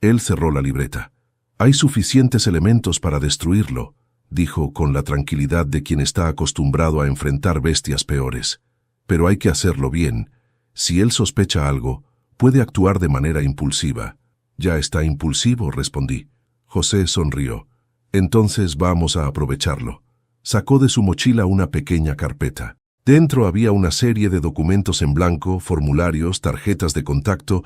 él cerró la libreta. «Hay suficientes elementos para destruirlo», dijo con la tranquilidad de quien está acostumbrado a enfrentar bestias peores. «Pero hay que hacerlo bien. Si él sospecha algo, puede actuar de manera impulsiva». «Ya está impulsivo», respondí. José sonrió. «Entonces vamos a aprovecharlo». Sacó de su mochila una pequeña carpeta. Dentro había una serie de documentos en blanco, formularios, tarjetas de contacto,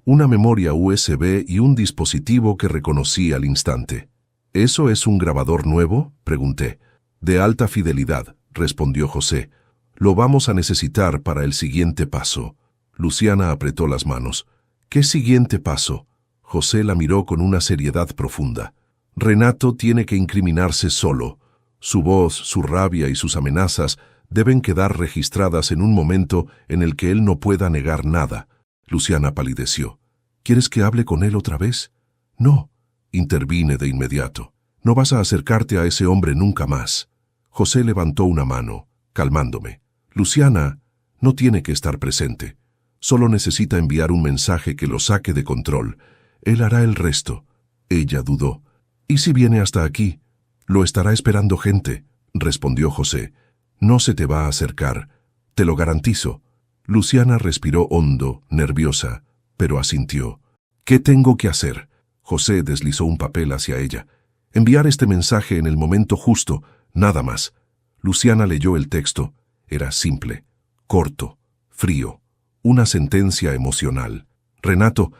una memoria USB y un dispositivo que reconocí al instante. «¿Eso es un grabador nuevo?», pregunté. «De alta fidelidad», respondió José. «Lo vamos a necesitar para el siguiente paso». Luciana apretó las manos. «¿Qué siguiente paso?». José la miró con una seriedad profunda. «Renato tiene que incriminarse solo. Su voz, su rabia y sus amenazas deben quedar registradas en un momento en el que él no pueda negar nada». Luciana palideció. «¿Quieres que hable con él otra vez?». «No», intervine de inmediato. «No vas a acercarte a ese hombre nunca más». José levantó una mano, calmándome. «Luciana no tiene que estar presente. Solo necesita enviar un mensaje que lo saque de control. Él hará el resto». Ella dudó. «¿Y si viene hasta aquí?». «Lo estará esperando gente», respondió José. «No se te va a acercar. Te lo garantizo». Luciana respiró hondo, nerviosa, pero asintió. «¿Qué tengo que hacer?». José deslizó un papel hacia ella. «Enviar este mensaje en el momento justo, nada más». Luciana leyó el texto. Era simple, corto, frío, una sentencia emocional. «Renato,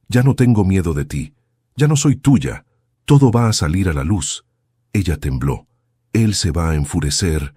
ya no tengo miedo de ti. Ya no soy tuya. Todo va a salir a la luz». Ella tembló. «Él se va a enfurecer».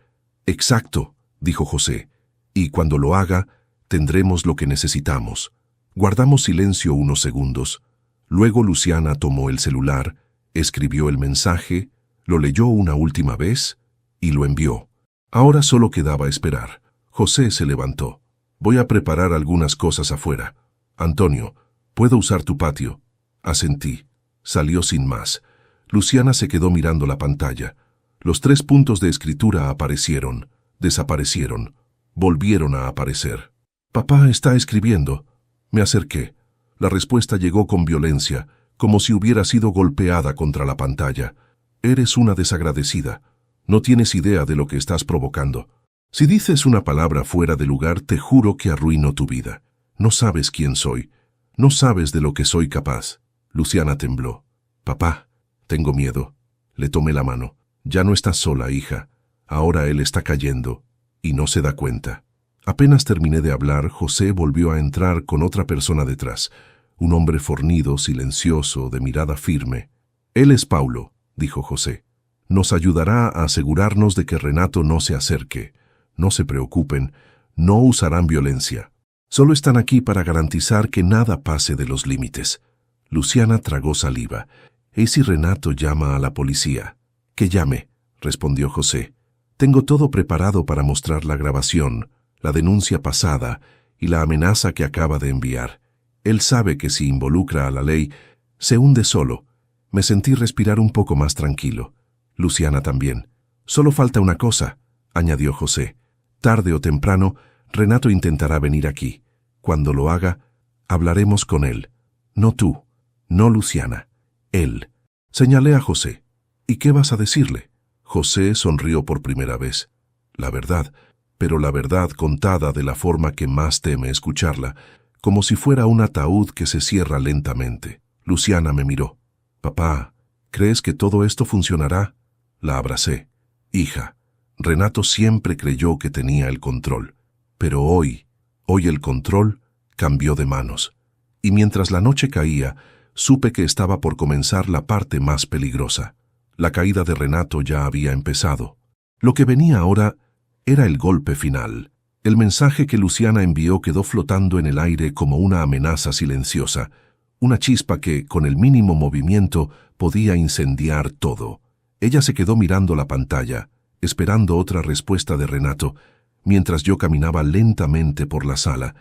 «Exacto», dijo José. «Y cuando lo haga, tendremos lo que necesitamos». Guardamos silencio unos segundos. Luego Luciana tomó el celular, escribió el mensaje, lo leyó una última vez y lo envió. Ahora solo quedaba esperar. José se levantó. «Voy a preparar algunas cosas afuera. Antonio, ¿puedo usar tu patio?». Asentí. Salió sin más. Luciana se quedó mirando la pantalla. Los 3 puntos de escritura aparecieron, desaparecieron, volvieron a aparecer. Papá está escribiendo. Me acerqué. La respuesta llegó con violencia, como si hubiera sido golpeada contra la pantalla. Eres una desagradecida. No tienes idea de lo que estás provocando. Si dices una palabra fuera de lugar, te juro que arruino tu vida. No sabes quién soy. No sabes de lo que soy capaz. Luciana tembló. Papá, tengo miedo. Le tomé la mano. Ya no estás sola, hija. Ahora él está cayendo, y no se da cuenta. Apenas terminé de hablar, José volvió a entrar con otra persona detrás. Un hombre fornido, silencioso, de mirada firme. Él es Paulo, dijo José. Nos ayudará a asegurarnos de que Renato no se acerque. No se preocupen, no usarán violencia. Solo están aquí para garantizar que nada pase de los límites. Luciana tragó saliva. ¿Y si Renato llama a la policía? Que llame, respondió José. Tengo todo preparado para mostrar la grabación, la denuncia pasada y la amenaza que acaba de enviar. Él sabe que si involucra a la ley, se hunde solo. Me sentí respirar un poco más tranquilo. Luciana también. Solo falta una cosa, añadió José. Tarde o temprano, Renato intentará venir aquí. Cuando lo haga, hablaremos con él. No tú, no Luciana, él. Señalé a José. ¿Y qué vas a decirle? José sonrió por primera vez. La verdad, pero la verdad contada de la forma que más teme escucharla, como si fuera un ataúd que se cierra lentamente. Luciana me miró. Papá, ¿crees que todo esto funcionará? La abracé. Hija, Renato siempre creyó que tenía el control, pero hoy el control cambió de manos. Y mientras la noche caía, supe que estaba por comenzar la parte más peligrosa. La caída de Renato ya había empezado. Lo que venía ahora era el golpe final. El mensaje que Luciana envió quedó flotando en el aire como una amenaza silenciosa, una chispa que, con el mínimo movimiento, podía incendiar todo. Ella se quedó mirando la pantalla, esperando otra respuesta de Renato, mientras yo caminaba lentamente por la sala,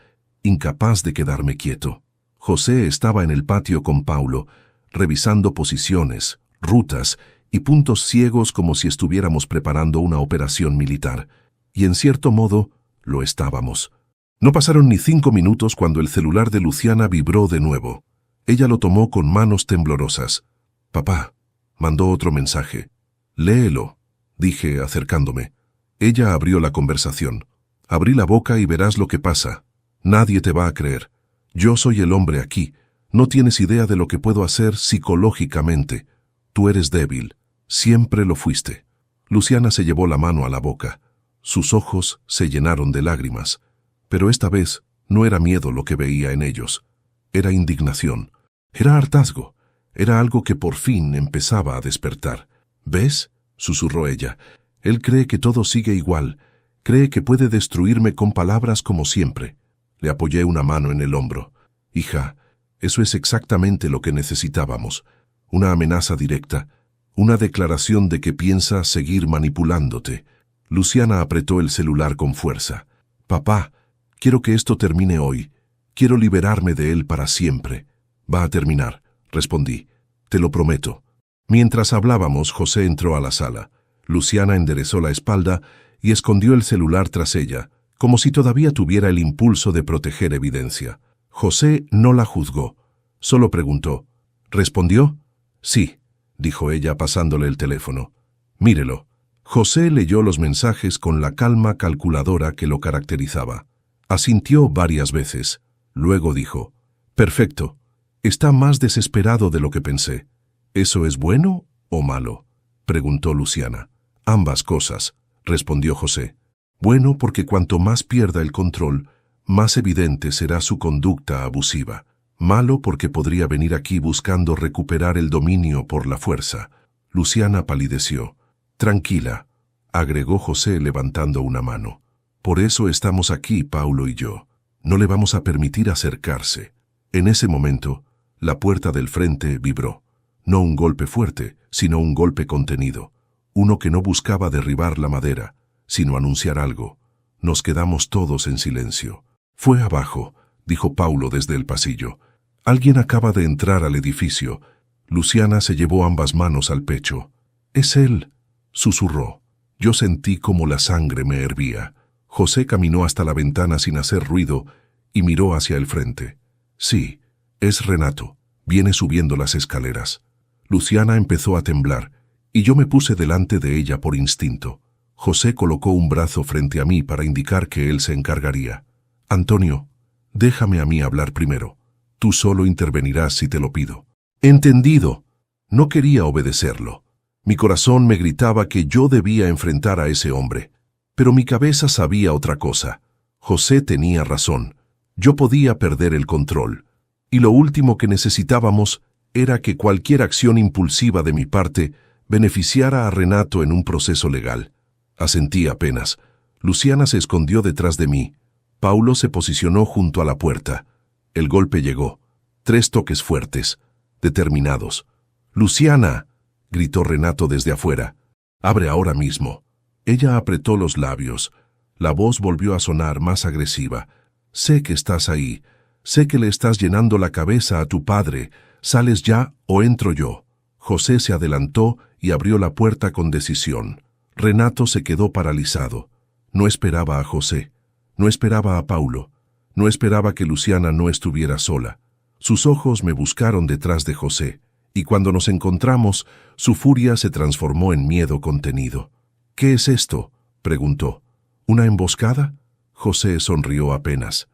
incapaz de quedarme quieto. José estaba en el patio con Paulo, revisando posiciones, rutas y puntos ciegos como si estuviéramos preparando una operación militar. Y en cierto modo, lo estábamos. No pasaron ni 5 minutos cuando el celular de Luciana vibró de nuevo. Ella lo tomó con manos temblorosas. Papá, mandó otro mensaje. Léelo, dije acercándome. Ella abrió la conversación. Abrí la boca y verás lo que pasa. Nadie te va a creer. Yo soy el hombre aquí. No tienes idea de lo que puedo hacer psicológicamente. Tú eres débil. Siempre lo fuiste. Luciana se llevó la mano a la boca. Sus ojos se llenaron de lágrimas. Pero esta vez no era miedo lo que veía en ellos. Era indignación. Era hartazgo. Era algo que por fin empezaba a despertar. ¿Ves?, susurró ella. Él cree que todo sigue igual. Cree que puede destruirme con palabras como siempre. Le apoyé una mano en el hombro. Hija, eso es exactamente lo que necesitábamos. Una amenaza directa. Una declaración de que piensa seguir manipulándote. Luciana apretó el celular con fuerza. Papá, quiero que esto termine hoy. Quiero liberarme de él para siempre. Va a terminar, respondí. Te lo prometo. Mientras hablábamos, José entró a la sala. Luciana enderezó la espalda y escondió el celular tras ella, como si todavía tuviera el impulso de proteger evidencia. José no la juzgó. Solo preguntó. ¿Respondió? Sí, dijo ella pasándole el teléfono. Mírelo. José leyó los mensajes con la calma calculadora que lo caracterizaba. Asintió varias veces. Luego dijo, perfecto. Está más desesperado de lo que pensé. ¿Eso es bueno o malo?, preguntó Luciana. Ambas cosas, respondió José. Bueno, porque cuanto más pierda el control, más evidente será su conducta abusiva. Malo porque podría venir aquí buscando recuperar el dominio por la fuerza. Luciana palideció. Tranquila, agregó José levantando una mano. Por eso estamos aquí, Paulo y yo. No le vamos a permitir acercarse. En ese momento, la puerta del frente vibró. No un golpe fuerte, sino un golpe contenido. Uno que no buscaba derribar la madera, sino anunciar algo. Nos quedamos todos en silencio. Fue abajo, dijo Paulo desde el pasillo. Alguien acaba de entrar al edificio. Luciana se llevó ambas manos al pecho. Es él, susurró. Yo sentí como la sangre me hervía. José caminó hasta la ventana sin hacer ruido y miró hacia el frente. Sí, es Renato. Viene subiendo las escaleras. Luciana empezó a temblar y yo me puse delante de ella por instinto. José colocó un brazo frente a mí para indicar que él se encargaría. Antonio, déjame a mí hablar primero. Tú solo intervenirás si te lo pido. Entendido. No quería obedecerlo. Mi corazón me gritaba que yo debía enfrentar a ese hombre. Pero mi cabeza sabía otra cosa. José tenía razón. Yo podía perder el control. Y lo último que necesitábamos era que cualquier acción impulsiva de mi parte beneficiara a Renato en un proceso legal. Asentí apenas. Luciana se escondió detrás de mí. Paulo se posicionó junto a la puerta. El golpe llegó. 3 toques fuertes, determinados. «¡Luciana!», gritó Renato desde afuera. «Abre ahora mismo». Ella apretó los labios. La voz volvió a sonar más agresiva. «Sé que estás ahí. Sé que le estás llenando la cabeza a tu padre. ¿Sales ya o entro yo?». José se adelantó y abrió la puerta con decisión. Renato se quedó paralizado. No esperaba a José. No esperaba a Paulo. No esperaba que Luciana no estuviera sola. Sus ojos me buscaron detrás de José, y cuando nos encontramos, su furia se transformó en miedo contenido. «¿Qué es esto?», preguntó. «¿Una emboscada?». José sonrió apenas.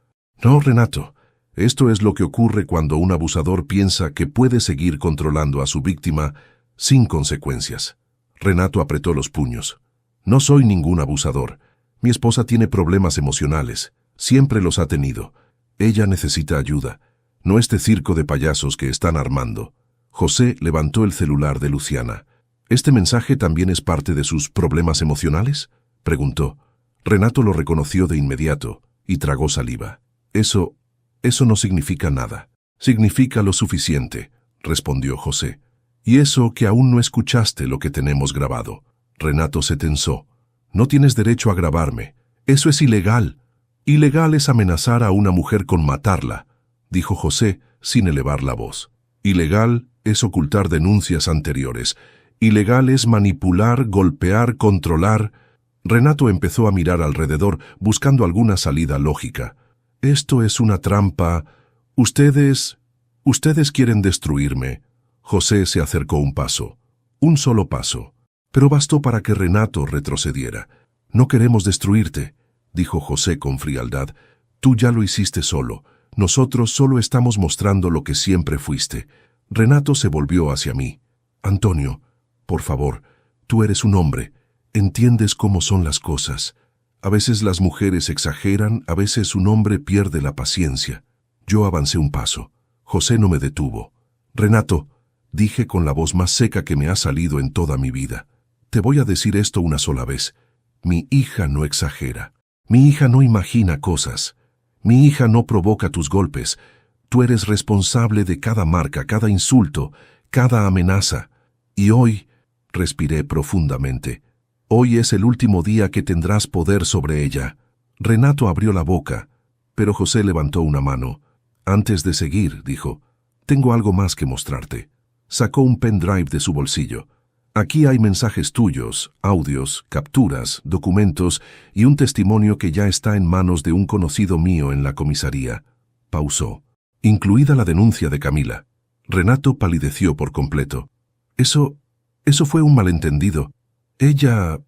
«No, Renato. Esto es lo que ocurre cuando un abusador piensa que puede seguir controlando a su víctima sin consecuencias». Renato apretó los puños. «No soy ningún abusador. Mi esposa tiene problemas emocionales. Siempre los ha tenido. Ella necesita ayuda. No este circo de payasos que están armando». José levantó el celular de Luciana. «¿Este mensaje también es parte de sus problemas emocionales?», preguntó. Renato lo reconoció de inmediato y tragó saliva. Eso no significa nada». «Significa lo suficiente», respondió José. «Y eso que aún no escuchaste lo que tenemos grabado». Renato se tensó. «No tienes derecho a grabarme. Eso es ilegal». «Ilegal es amenazar a una mujer con matarla», dijo José sin elevar la voz. «Ilegal es ocultar denuncias anteriores. Ilegal es manipular, golpear, controlar». Renato empezó a mirar alrededor buscando alguna salida lógica. «Esto es una trampa. Ustedes quieren destruirme». José se acercó un paso. Un solo paso. Pero bastó para que Renato retrocediera. «No queremos destruirte», dijo José con frialdad. «Tú ya lo hiciste solo. Nosotros solo estamos mostrando lo que siempre fuiste». Renato se volvió hacia mí. «Antonio, por favor, tú eres un hombre. Entiendes cómo son las cosas. A veces las mujeres exageran, a veces un hombre pierde la paciencia». Yo avancé un paso. José no me detuvo. «Renato», dije con la voz más seca que me ha salido en toda mi vida, «te voy a decir esto una sola vez. Mi hija no exagera. Mi hija no imagina cosas. Mi hija no provoca tus golpes. Tú eres responsable de cada marca, cada insulto, cada amenaza. Y hoy», respiré profundamente, «hoy es el último día que tendrás poder sobre ella». Renato abrió la boca, pero José levantó una mano. «Antes de seguir», dijo, «tengo algo más que mostrarte». Sacó un pendrive de su bolsillo. «Aquí hay mensajes tuyos, audios, capturas, documentos y un testimonio que ya está en manos de un conocido mío en la comisaría». Pausó. «Incluida la denuncia de Camila». Renato palideció por completo. Eso fue un malentendido. Ella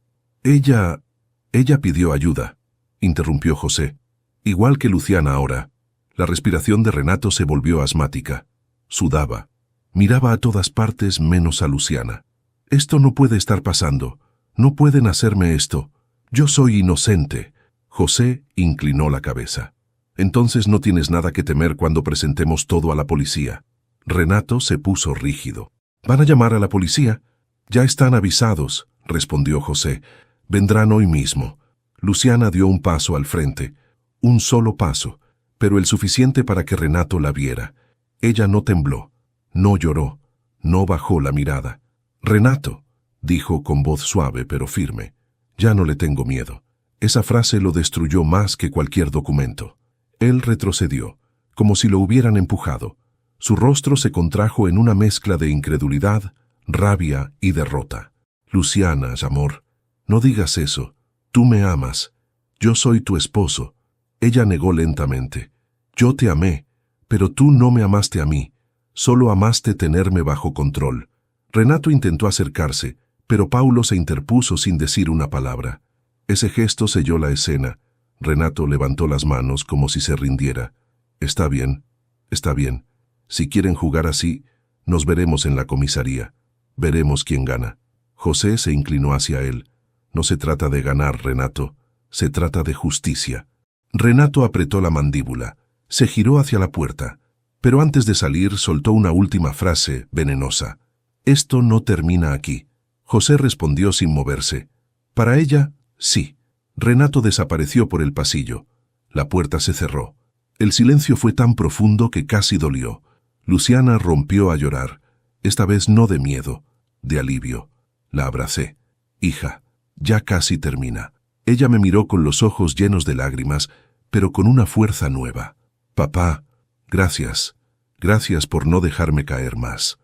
pidió ayuda», interrumpió José. «Igual que Luciana ahora». La respiración de Renato se volvió asmática. Sudaba. Miraba a todas partes menos a Luciana. «Esto no puede estar pasando. No pueden hacerme esto. Yo soy inocente». José inclinó la cabeza. «Entonces no tienes nada que temer cuando presentemos todo a la policía». Renato se puso rígido. «¿Van a llamar a la policía?». «Ya están avisados», respondió José. «Vendrán hoy mismo». Luciana dio un paso al frente. Un solo paso, pero el suficiente para que Renato la viera. Ella no tembló, no lloró, no bajó la mirada. «Renato», dijo con voz suave pero firme, «ya no le tengo miedo». Esa frase lo destruyó más que cualquier documento. Él retrocedió, como si lo hubieran empujado. Su rostro se contrajo en una mezcla de incredulidad, rabia y derrota. «Luciana, amor, no digas eso. Tú me amas. Yo soy tu esposo. Ella negó lentamente. Yo te amé, pero tú no me amaste a mí. Solo amaste tenerme bajo control. Renato intentó acercarse, pero Paulo se interpuso sin decir una palabra. Ese gesto selló la escena. Renato levantó las manos como si se rindiera. Está bien, está bien. Si quieren jugar así, nos veremos en la comisaría. Veremos quién gana. José se inclinó hacia él. No se trata de ganar, Renato. Se trata de justicia. Renato apretó la mandíbula. Se giró hacia la puerta. Pero antes de salir soltó una última frase venenosa. Esto no termina aquí. José respondió sin moverse. Para ella, sí. Renato desapareció por el pasillo. La puerta se cerró. El silencio fue tan profundo que casi dolió. Luciana rompió a llorar. Esta vez no de miedo, de alivio. La abracé. Hija, ya casi termina. Ella me miró con los ojos llenos de lágrimas, pero con una fuerza nueva. Papá, gracias. Gracias por no dejarme caer más.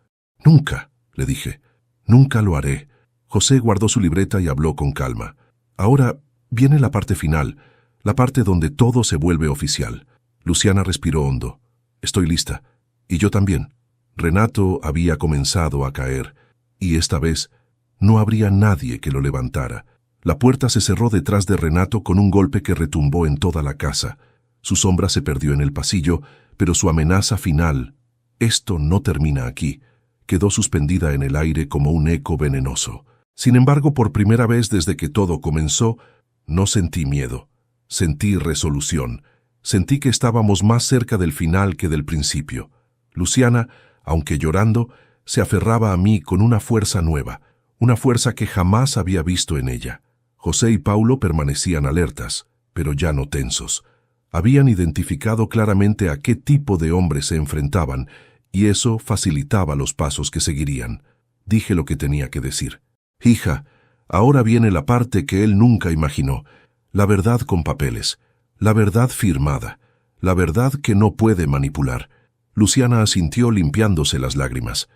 Nunca, le dije. Nunca lo haré. José guardó su libreta y habló con calma. Ahora viene la parte final, la parte donde todo se vuelve oficial. Luciana respiró hondo. Estoy lista. Y yo también. Renato había comenzado a caer, y esta vez no habría nadie que lo levantara. La puerta se cerró detrás de Renato con un golpe que retumbó en toda la casa. Su sombra se perdió en el pasillo, pero su amenaza final, esto no termina aquí, quedó suspendida en el aire como un eco venenoso. Sin embargo, por primera vez desde que todo comenzó, no sentí miedo. Sentí resolución. Sentí que estábamos más cerca del final que del principio. Luciana, aunque llorando, se aferraba a mí con una fuerza nueva, una fuerza que jamás había visto en ella. José y Paulo permanecían alertas, pero ya no tensos. Habían identificado claramente a qué tipo de hombres se enfrentaban, y eso facilitaba los pasos que seguirían. Dije lo que tenía que decir. Hija, ahora viene la parte que él nunca imaginó, la verdad con papeles, la verdad firmada, la verdad que no puede manipular. Luciana asintió limpiándose las lágrimas.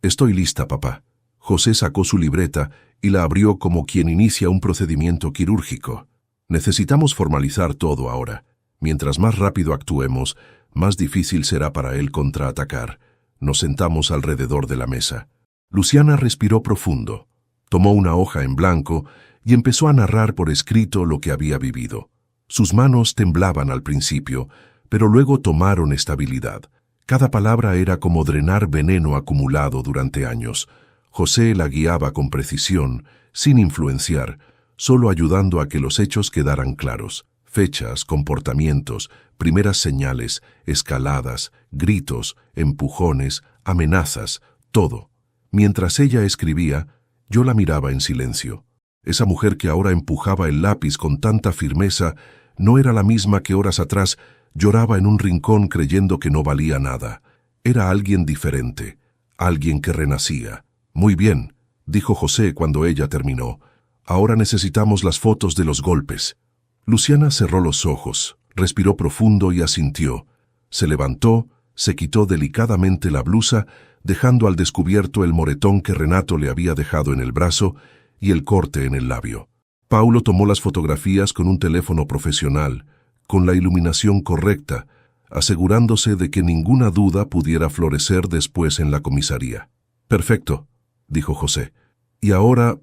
Estoy lista, papá. José sacó su libreta y la abrió como quien inicia un procedimiento quirúrgico. Necesitamos formalizar todo ahora. Mientras más rápido actuemos, más difícil será para él contraatacar. Nos sentamos alrededor de la mesa. Luciana respiró profundo, tomó una hoja en blanco y empezó a narrar por escrito lo que había vivido. Sus manos temblaban al principio, pero luego tomaron estabilidad. Cada palabra era como drenar veneno acumulado durante años. José la guiaba con precisión, sin influenciar, solo ayudando a que los hechos quedaran claros. Fechas, comportamientos, primeras señales, escaladas, gritos, empujones, amenazas, todo. Mientras ella escribía, yo la miraba en silencio. Esa mujer que ahora empujaba el lápiz con tanta firmeza no era la misma que horas atrás lloraba en un rincón creyendo que no valía nada. Era alguien diferente, alguien que renacía. Muy bien, dijo José cuando ella terminó. Ahora necesitamos las fotos de los golpes. Luciana cerró los ojos, respiró profundo y asintió. Se levantó, se quitó delicadamente la blusa, dejando al descubierto el moretón que Renato le había dejado en el brazo y el corte en el labio. Paulo tomó las fotografías con un teléfono profesional, con la iluminación correcta, asegurándose de que ninguna duda pudiera florecer después en la comisaría. Perfecto, dijo José. Y ahora,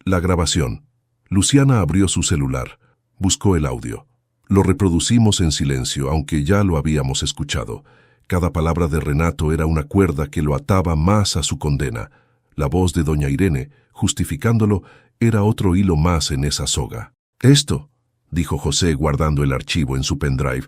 la grabación. Luciana abrió su celular, buscó el audio. Lo reproducimos en silencio, aunque ya lo habíamos escuchado. Cada palabra de Renato era una cuerda que lo ataba más a su condena. La voz de doña Irene, justificándolo, era otro hilo más en esa soga. Esto, dijo José guardando el archivo en su pendrive,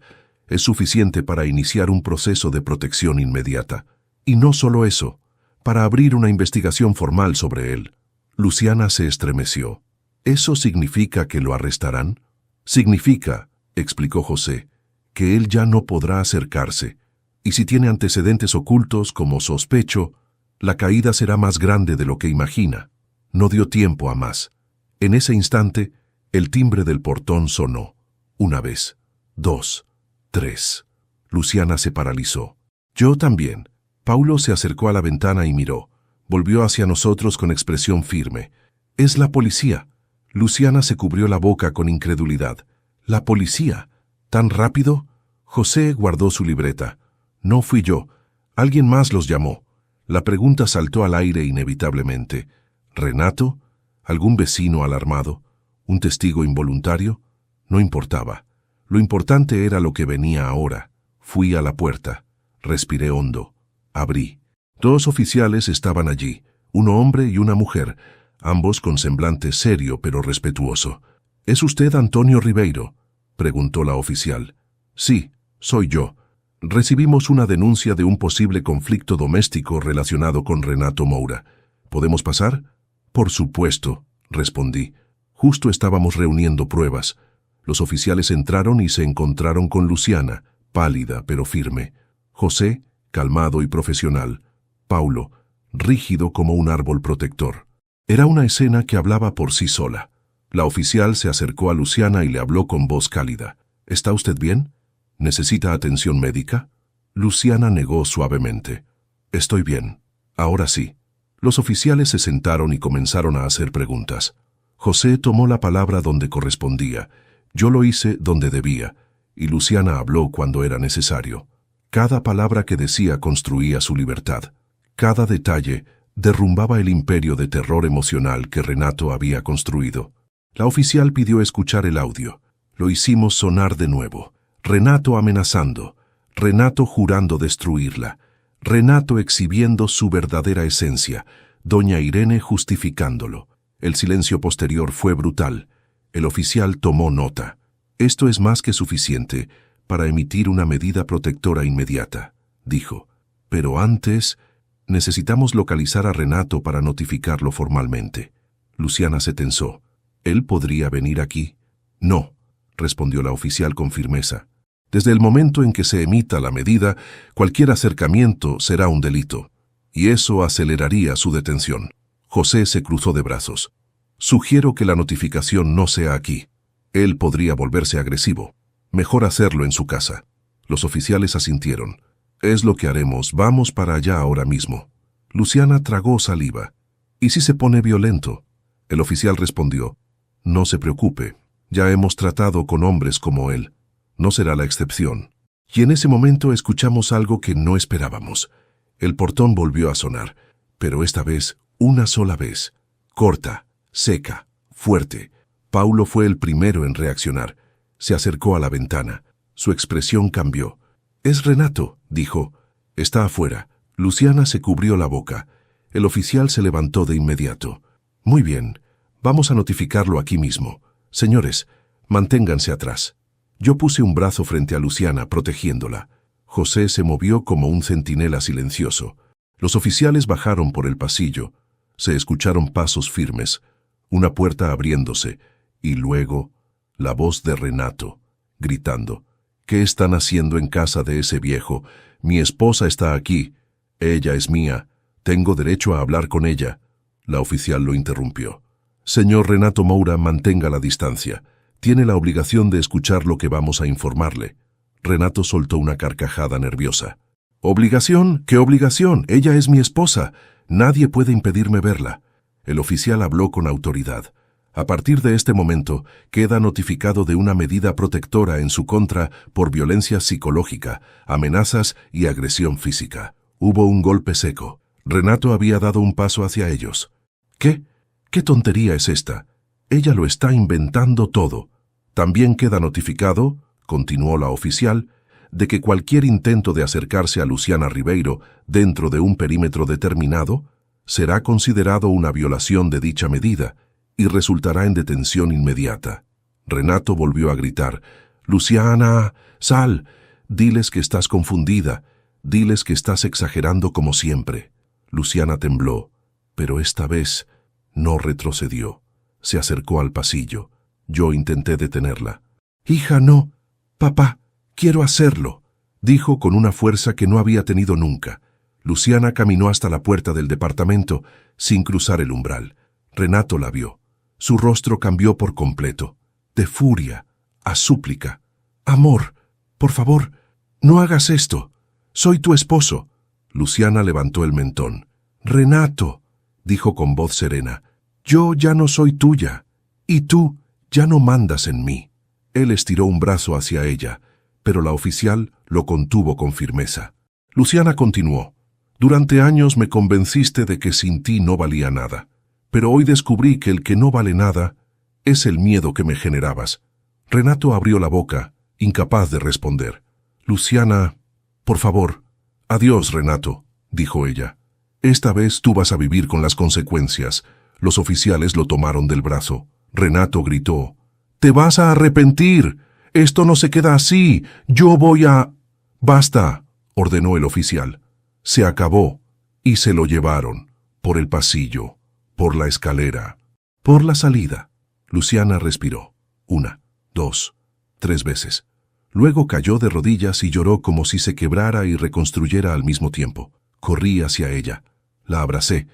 es suficiente para iniciar un proceso de protección inmediata. Y no solo eso, para abrir una investigación formal sobre él. Luciana se estremeció. ¿Eso significa que lo arrestarán? Significa, explicó José, que él ya no podrá acercarse. Y si tiene antecedentes ocultos como sospecho, la caída será más grande de lo que imagina. No dio tiempo a más. En ese instante, el timbre del portón sonó. Una vez, 2, 3. Luciana se paralizó. Yo también. Paulo se acercó a la ventana y miró. Volvió hacia nosotros con expresión firme. «Es la policía». Luciana se cubrió la boca con incredulidad. ¿La policía? ¿Tan rápido? José guardó su libreta. No fui yo. Alguien más los llamó. La pregunta saltó al aire inevitablemente. ¿Renato? ¿Algún vecino alarmado? ¿Un testigo involuntario? No importaba. Lo importante era lo que venía ahora. Fui a la puerta. Respiré hondo. Abrí. 2 oficiales estaban allí, un hombre y una mujer, ambos con semblante serio pero respetuoso. ¿Es usted Antonio Ribeiro?, preguntó la oficial. Sí, soy yo. Recibimos una denuncia de un posible conflicto doméstico relacionado con Renato Moura. ¿Podemos pasar? Por supuesto, respondí. Justo estábamos reuniendo pruebas. Los oficiales entraron y se encontraron con Luciana, pálida pero firme. José, calmado y profesional. Paulo, rígido como un árbol protector. Era una escena que hablaba por sí sola. La oficial se acercó a Luciana y le habló con voz cálida. ¿Está usted bien? ¿Necesita atención médica? Luciana negó suavemente. Estoy bien. Ahora sí. Los oficiales se sentaron y comenzaron a hacer preguntas. José tomó la palabra donde correspondía. Yo lo hice donde debía. Y Luciana habló cuando era necesario. Cada palabra que decía construía su libertad. Cada detalle derrumbaba el imperio de terror emocional que Renato había construido. La oficial pidió escuchar el audio. Lo hicimos sonar de nuevo. Renato amenazando, Renato jurando destruirla, Renato exhibiendo su verdadera esencia, doña Irene justificándolo. El silencio posterior fue brutal. El oficial tomó nota. Esto es más que suficiente para emitir una medida protectora inmediata, dijo. Pero antes, necesitamos localizar a Renato para notificarlo formalmente. Luciana se tensó. ¿Él podría venir aquí? No, respondió la oficial con firmeza. Desde el momento en que se emita la medida, cualquier acercamiento será un delito, y eso aceleraría su detención. José se cruzó de brazos. Sugiero que la notificación no sea aquí. Él podría volverse agresivo. Mejor hacerlo en su casa. Los oficiales asintieron. Es lo que haremos, vamos para allá ahora mismo. Luciana tragó saliva. ¿Y si se pone violento? El oficial respondió. No se preocupe, ya hemos tratado con hombres como él. No será la excepción. Y en ese momento escuchamos algo que no esperábamos. El portón volvió a sonar, pero esta vez, una sola vez. Corta, seca, fuerte. Paulo fue el primero en reaccionar. Se acercó a la ventana. Su expresión cambió. «Es Renato», dijo. «Está afuera». Luciana se cubrió la boca. El oficial se levantó de inmediato. «Muy bien, vamos a notificarlo aquí mismo. Señores, manténganse atrás». Yo puse un brazo frente a Luciana, protegiéndola. José se movió como un centinela silencioso. Los oficiales bajaron por el pasillo. Se escucharon pasos firmes, una puerta abriéndose, y luego la voz de Renato, gritando. «¿Qué están haciendo en casa de ese viejo? Mi esposa está aquí. Ella es mía. Tengo derecho a hablar con ella». La oficial lo interrumpió. «Señor Renato Moura, mantenga la distancia. Tiene la obligación de escuchar lo que vamos a informarle». Renato soltó una carcajada nerviosa. «¿Obligación? ¿Qué obligación? Ella es mi esposa. Nadie puede impedirme verla». El oficial habló con autoridad. «A partir de este momento, queda notificado de una medida protectora en su contra por violencia psicológica, amenazas y agresión física». Hubo un golpe seco. Renato había dado un paso hacia ellos. «¿Qué? ¿Qué tontería es esta? Ella lo está inventando todo». «También queda notificado», continuó la oficial, «de que cualquier intento de acercarse a Luciana Ribeiro dentro de un perímetro determinado será considerado una violación de dicha medida y resultará en detención inmediata». Renato volvió a gritar. «Luciana, sal, diles que estás confundida, diles que estás exagerando como siempre». Luciana tembló, pero esta vez no retrocedió. Se acercó al pasillo. Yo intenté detenerla. «Hija, no. Papá, quiero hacerlo», dijo con una fuerza que no había tenido nunca. Luciana caminó hasta la puerta del departamento sin cruzar el umbral. Renato la vio. Su rostro cambió por completo, de furia a súplica. «Amor, por favor, no hagas esto. Soy tu esposo». Luciana levantó el mentón. «Renato», dijo con voz serena, «yo ya no soy tuya, y tú ya no mandas en mí. Él estiró un brazo hacia ella, pero la oficial lo contuvo con firmeza. Luciana continuó. Durante años me convenciste de que sin ti no valía nada, pero hoy descubrí que el que no vale nada es el miedo que me generabas. Renato abrió la boca, incapaz de responder. Luciana, por favor. Adiós, Renato, dijo ella. Esta vez tú vas a vivir con las consecuencias. Los oficiales lo tomaron del brazo. Renato gritó. ¡Te vas a arrepentir! Esto no se queda así. Yo voy a... Basta, ordenó el oficial. Se acabó. Y se lo llevaron. Por el pasillo. Por la escalera. Por la salida. Luciana respiró. 1, 2, 3 veces. Luego cayó de rodillas y lloró como si se quebrara y reconstruyera al mismo tiempo. Corrí hacia ella. La abracé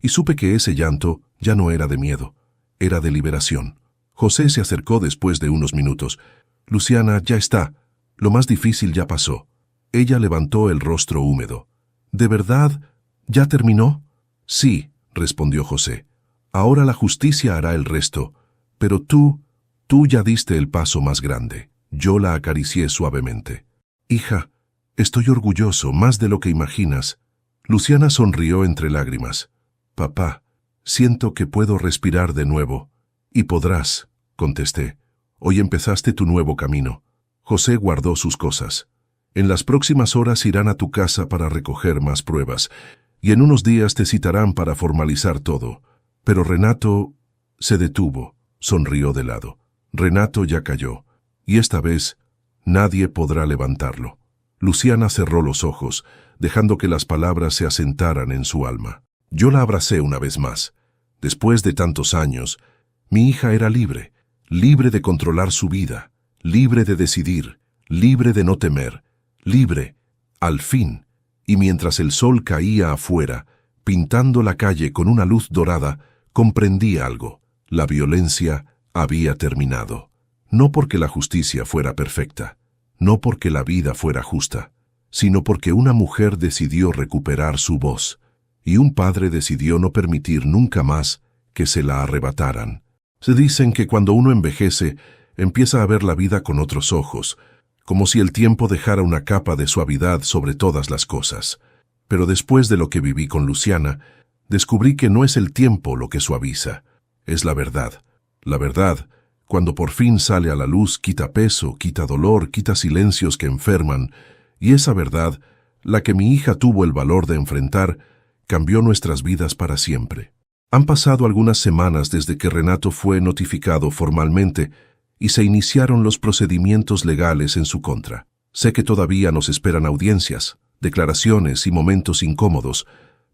y supe que ese llanto ya no era de miedo. Era de liberación. José se acercó después de unos minutos. Luciana, ya está. Lo más difícil ya pasó. Ella levantó el rostro húmedo. ¿De verdad? ¿Ya terminó? Sí, respondió José. Ahora la justicia hará el resto. Pero tú ya diste el paso más grande. Yo la acaricié suavemente. Hija, estoy orgulloso, más de lo que imaginas. Luciana sonrió entre lágrimas. Papá, siento que puedo respirar de nuevo. Y podrás, contesté. Hoy empezaste tu nuevo camino. José guardó sus cosas. En las próximas horas irán a tu casa para recoger más pruebas, y en unos días te citarán para formalizar todo. Pero Renato se detuvo, sonrió de lado. Renato ya cayó, y esta vez nadie podrá levantarlo. Luciana cerró los ojos, dejando que las palabras se asentaran en su alma. Yo la abracé una vez más. Después de tantos años, mi hija era libre, libre de controlar su vida, libre de decidir, libre de no temer, libre, al fin, y mientras el sol caía afuera, pintando la calle con una luz dorada, comprendí algo. La violencia había terminado. No porque la justicia fuera perfecta, no porque la vida fuera justa, sino porque una mujer decidió recuperar su voz, y un padre decidió no permitir nunca más que se la arrebataran. Se dicen que cuando uno envejece, empieza a ver la vida con otros ojos, como si el tiempo dejara una capa de suavidad sobre todas las cosas. Pero después de lo que viví con Luciana, descubrí que no es el tiempo lo que suaviza, es la verdad. La verdad, cuando por fin sale a la luz, quita peso, quita dolor, quita silencios que enferman, y esa verdad, la que mi hija tuvo el valor de enfrentar, cambió nuestras vidas para siempre. Han pasado algunas semanas desde que Renato fue notificado formalmente y se iniciaron los procedimientos legales en su contra. Sé que todavía nos esperan audiencias, declaraciones y momentos incómodos,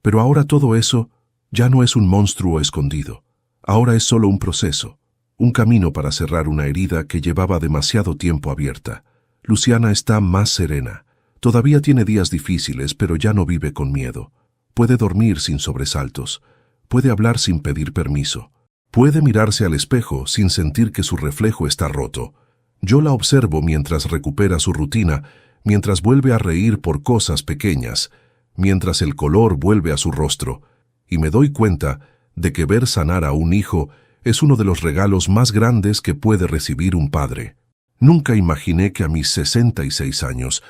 pero ahora todo eso ya no es un monstruo escondido. Ahora es solo un proceso, un camino para cerrar una herida que llevaba demasiado tiempo abierta. Luciana está más serena. Todavía tiene días difíciles, pero ya no vive con miedo. Puede dormir sin sobresaltos. Puede hablar sin pedir permiso. Puede mirarse al espejo sin sentir que su reflejo está roto. Yo la observo mientras recupera su rutina, mientras vuelve a reír por cosas pequeñas, mientras el color vuelve a su rostro, y me doy cuenta de que ver sanar a un hijo es uno de los regalos más grandes que puede recibir un padre. Nunca imaginé que a mis 66 años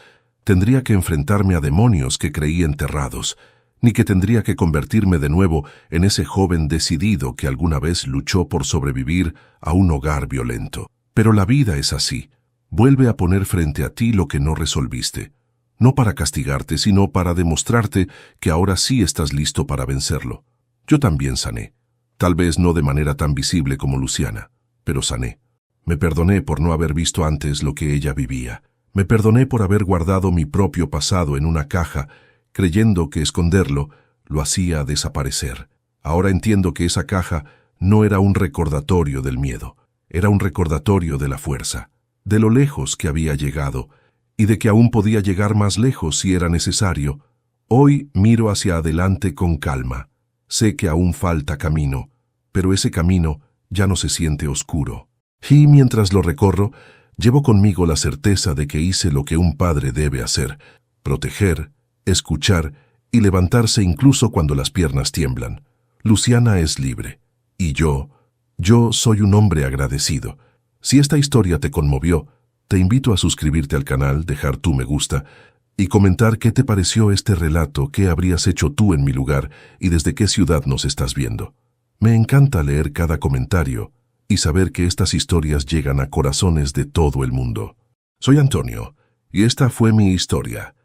tendría que enfrentarme a demonios que creí enterrados, ni que tendría que convertirme de nuevo en ese joven decidido que alguna vez luchó por sobrevivir a un hogar violento. Pero la vida es así. Vuelve a poner frente a ti lo que no resolviste. No para castigarte, sino para demostrarte que ahora sí estás listo para vencerlo. Yo también sané. Tal vez no de manera tan visible como Luciana, pero sané. Me perdoné por no haber visto antes lo que ella vivía. Me perdoné por haber guardado mi propio pasado en una caja, creyendo que esconderlo lo hacía desaparecer. Ahora entiendo que esa caja no era un recordatorio del miedo, era un recordatorio de la fuerza, de lo lejos que había llegado y de que aún podía llegar más lejos si era necesario. Hoy miro hacia adelante con calma. Sé que aún falta camino, pero ese camino ya no se siente oscuro. Y mientras lo recorro, llevo conmigo la certeza de que hice lo que un padre debe hacer: proteger, escuchar y levantarse incluso cuando las piernas tiemblan. Luciana es libre. Y yo soy un hombre agradecido. Si esta historia te conmovió, te invito a suscribirte al canal, dejar tu me gusta y comentar qué te pareció este relato, qué habrías hecho tú en mi lugar y desde qué ciudad nos estás viendo. Me encanta leer cada comentario y saber que estas historias llegan a corazones de todo el mundo. Soy Antonio y esta fue mi historia.